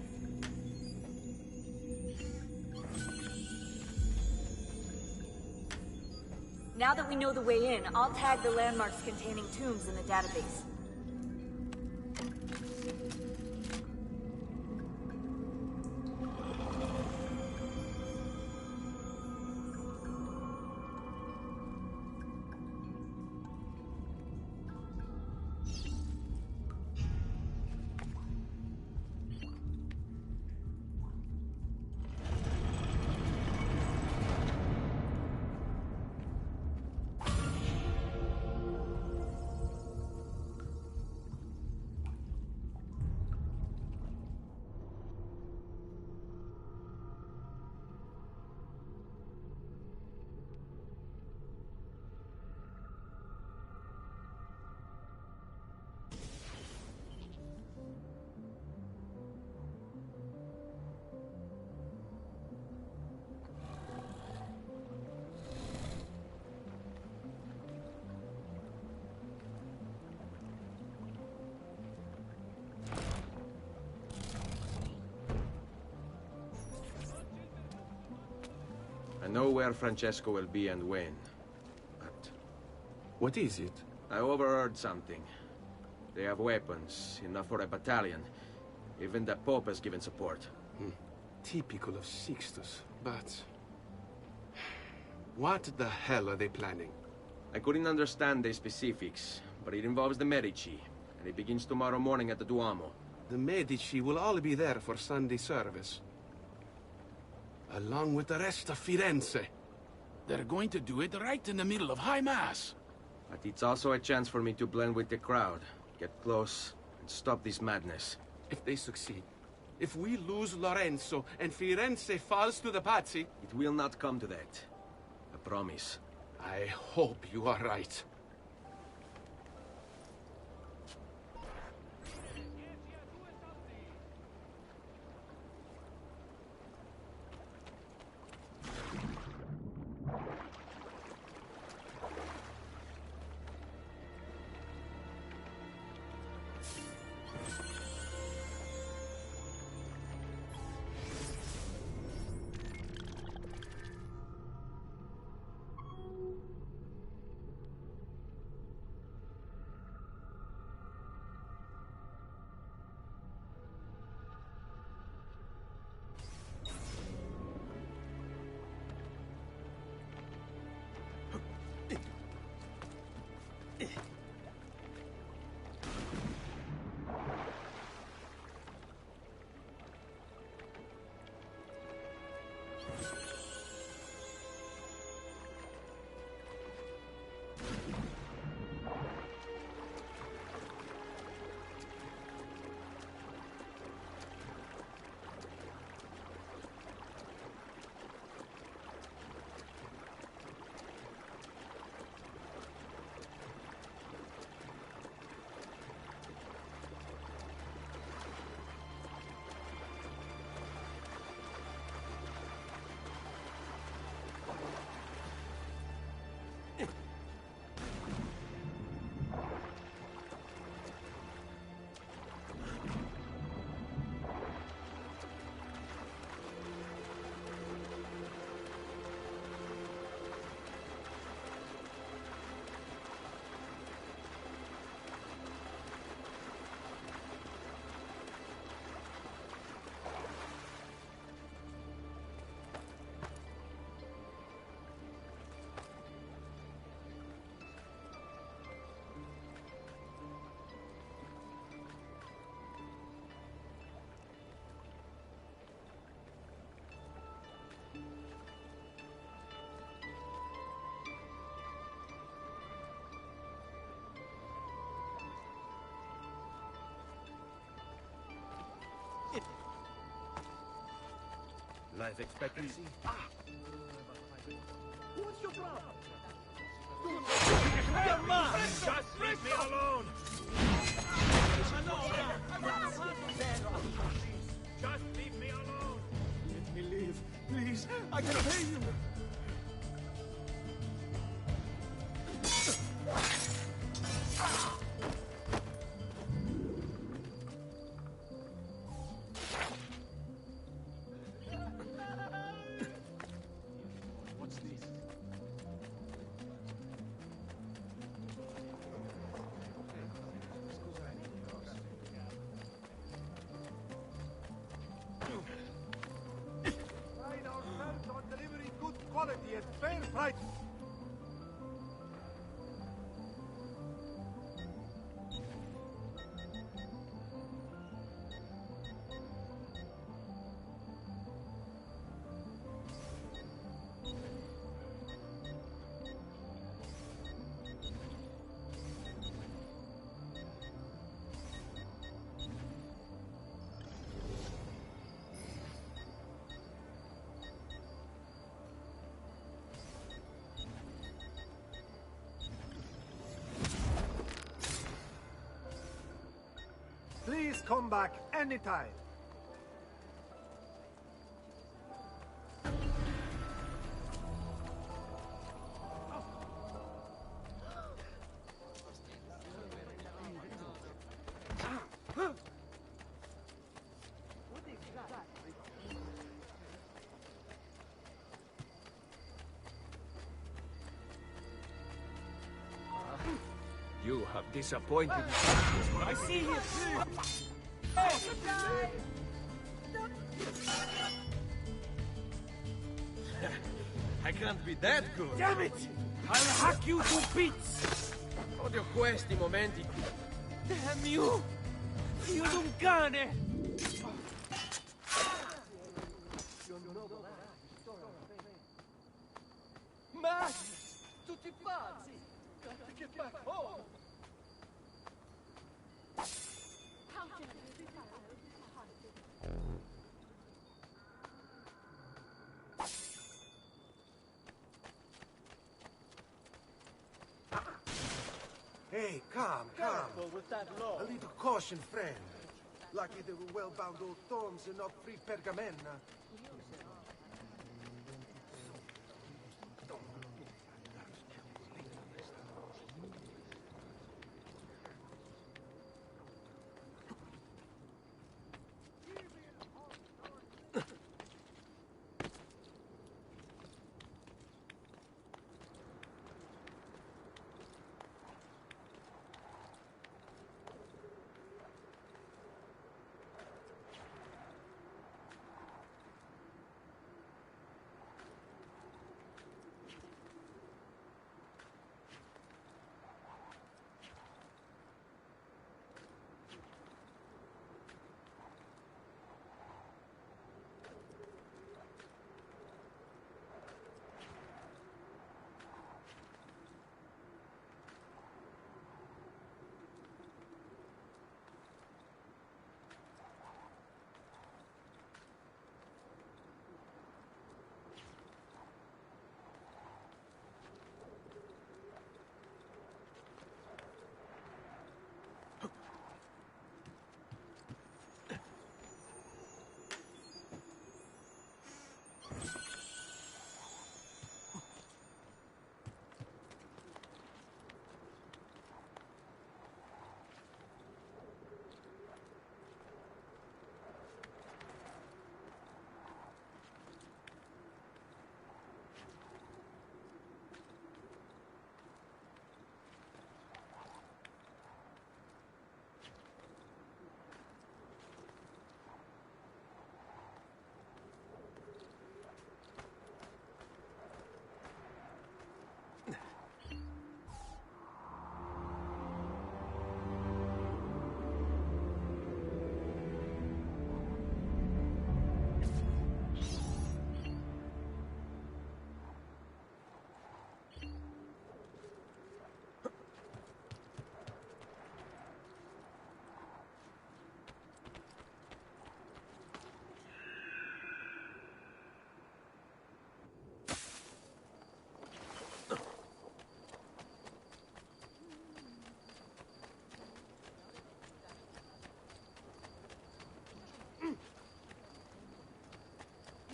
Now that we know the way in, I'll tag the landmarks containing tombs in the database. know where Francesco will be and when. But what is it? I overheard something. They have weapons, enough for a battalion. Even the Pope has given support. Typical of Sixtus, but... what the hell are they planning? I couldn't understand the specifics, but it involves the Medici, and it begins tomorrow morning at the Duomo. The Medici will all be there for Sunday service. Along with the rest of Firenze. They're going to do it right in the middle of High Mass. But it's also a chance for me to blend with the crowd, get close, and stop this madness. If they succeed, if we lose Lorenzo and Firenze falls to the Pazzi... It will not come to that. I promise. I hope you are right. Life expectancy? What's your problem? Come on! Just leave me alone! Just leave me alone! Let me leave, please. I can pay you. Quality at fair price. Please come back anytime. You have disappointed me. I see him! I can't be that good. Damn it! I'll hack you to bits! Odio questi momenti. Damn you! Figlio di un cane! Ma tutti pazzi! Gotta get back home! Hey, calm. Careful with that law. A little caution, friend. Lucky they were well-bound old thorns and not free pergamena.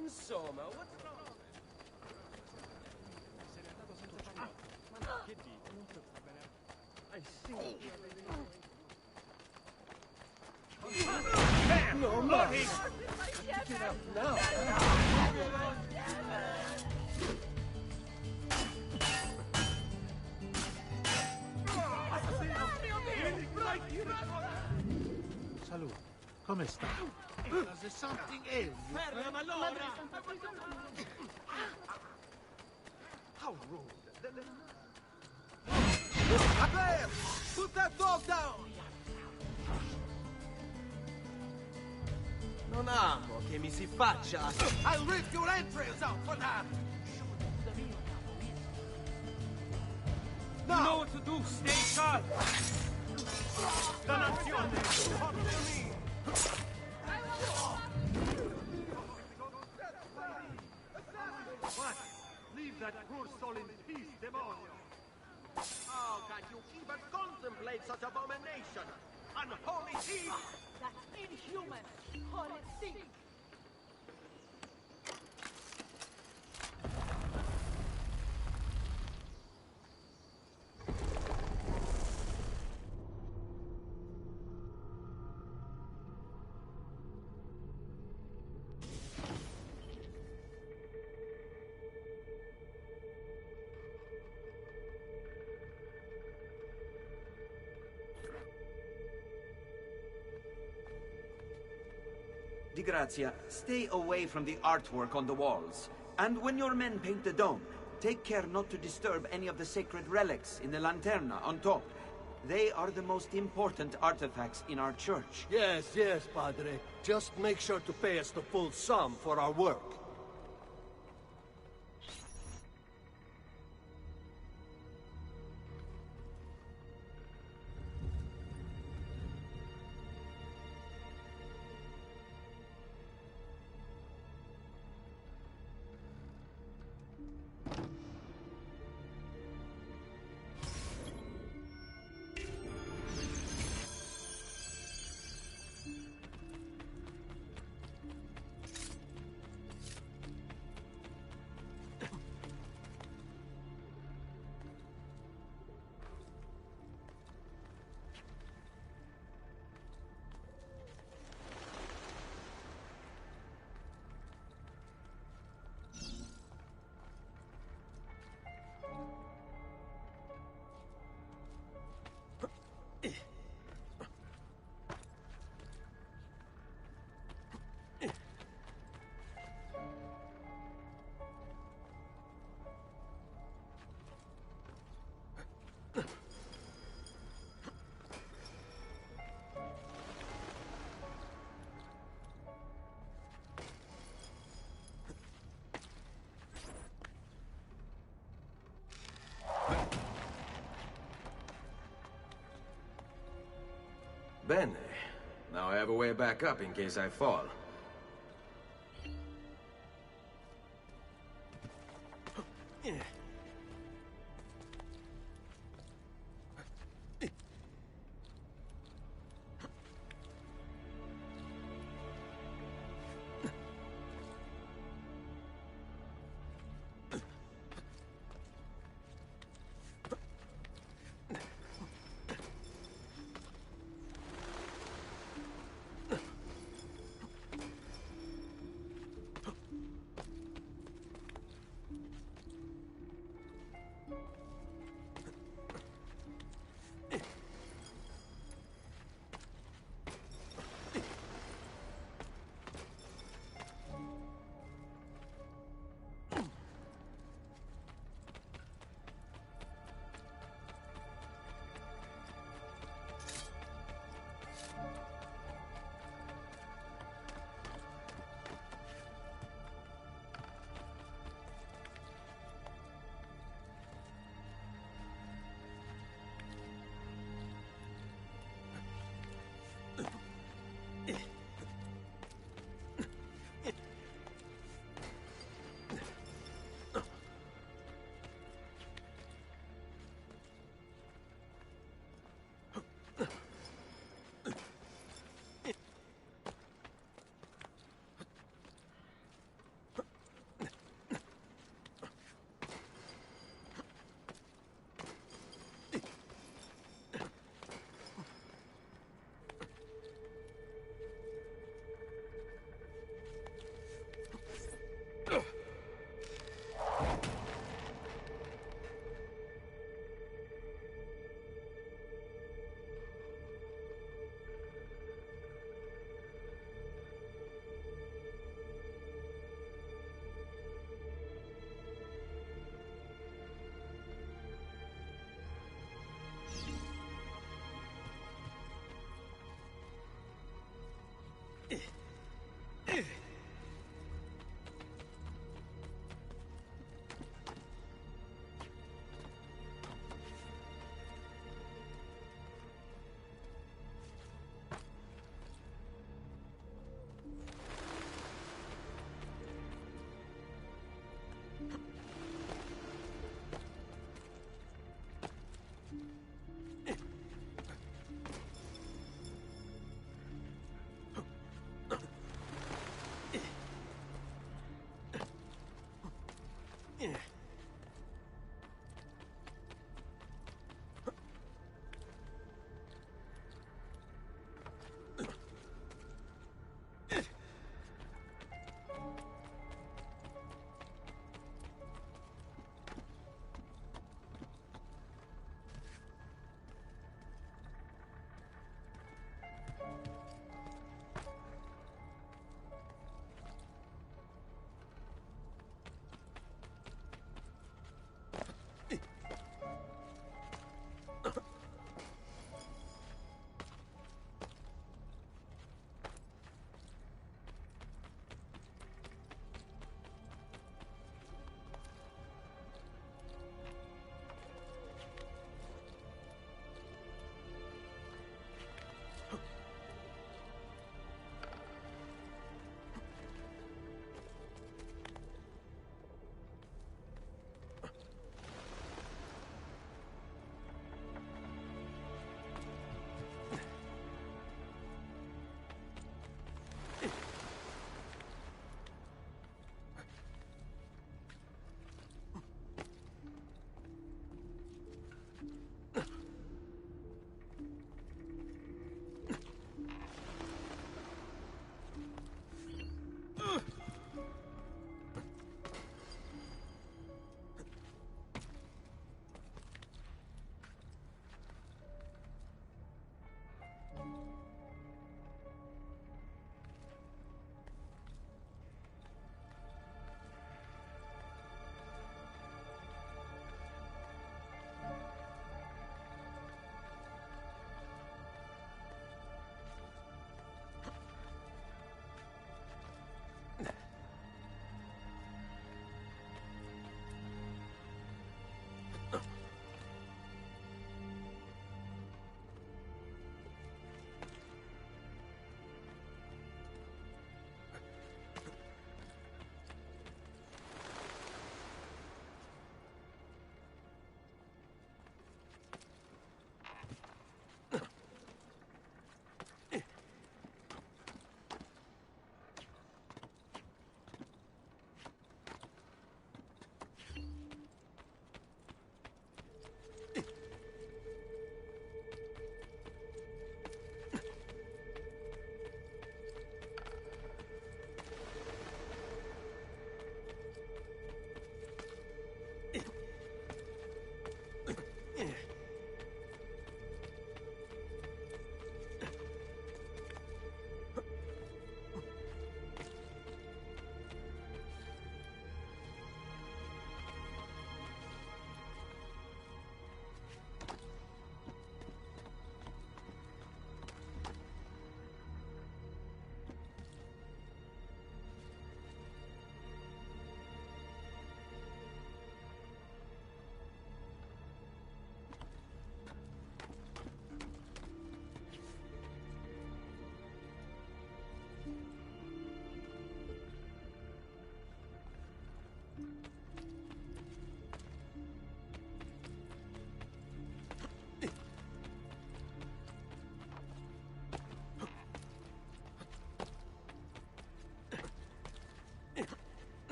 Insomma, what's wrong? Che dici? I see. No, money! Get out now! Salute. Come sta? Does something ail you? Ferma allora! How rude. There! Put that dog down! Non amo che mi si faccia. I'll rip your entrails out for that! You know what to do, stay calm! Dannazione! Come to me! What? Leave that poor soul in peace, demonio! How can you even contemplate such abomination? Unholy thief! That's inhuman! Horrid thing! Di Grazia, stay away from the artwork on the walls. And when your men paint the dome, take care not to disturb any of the sacred relics in the lanterna on top. They are the most important artifacts in our church. Yes, yes, Padre. Just make sure to pay us the full sum for our work. Bene. Now I have a way back up in case I fall.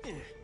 Yeah.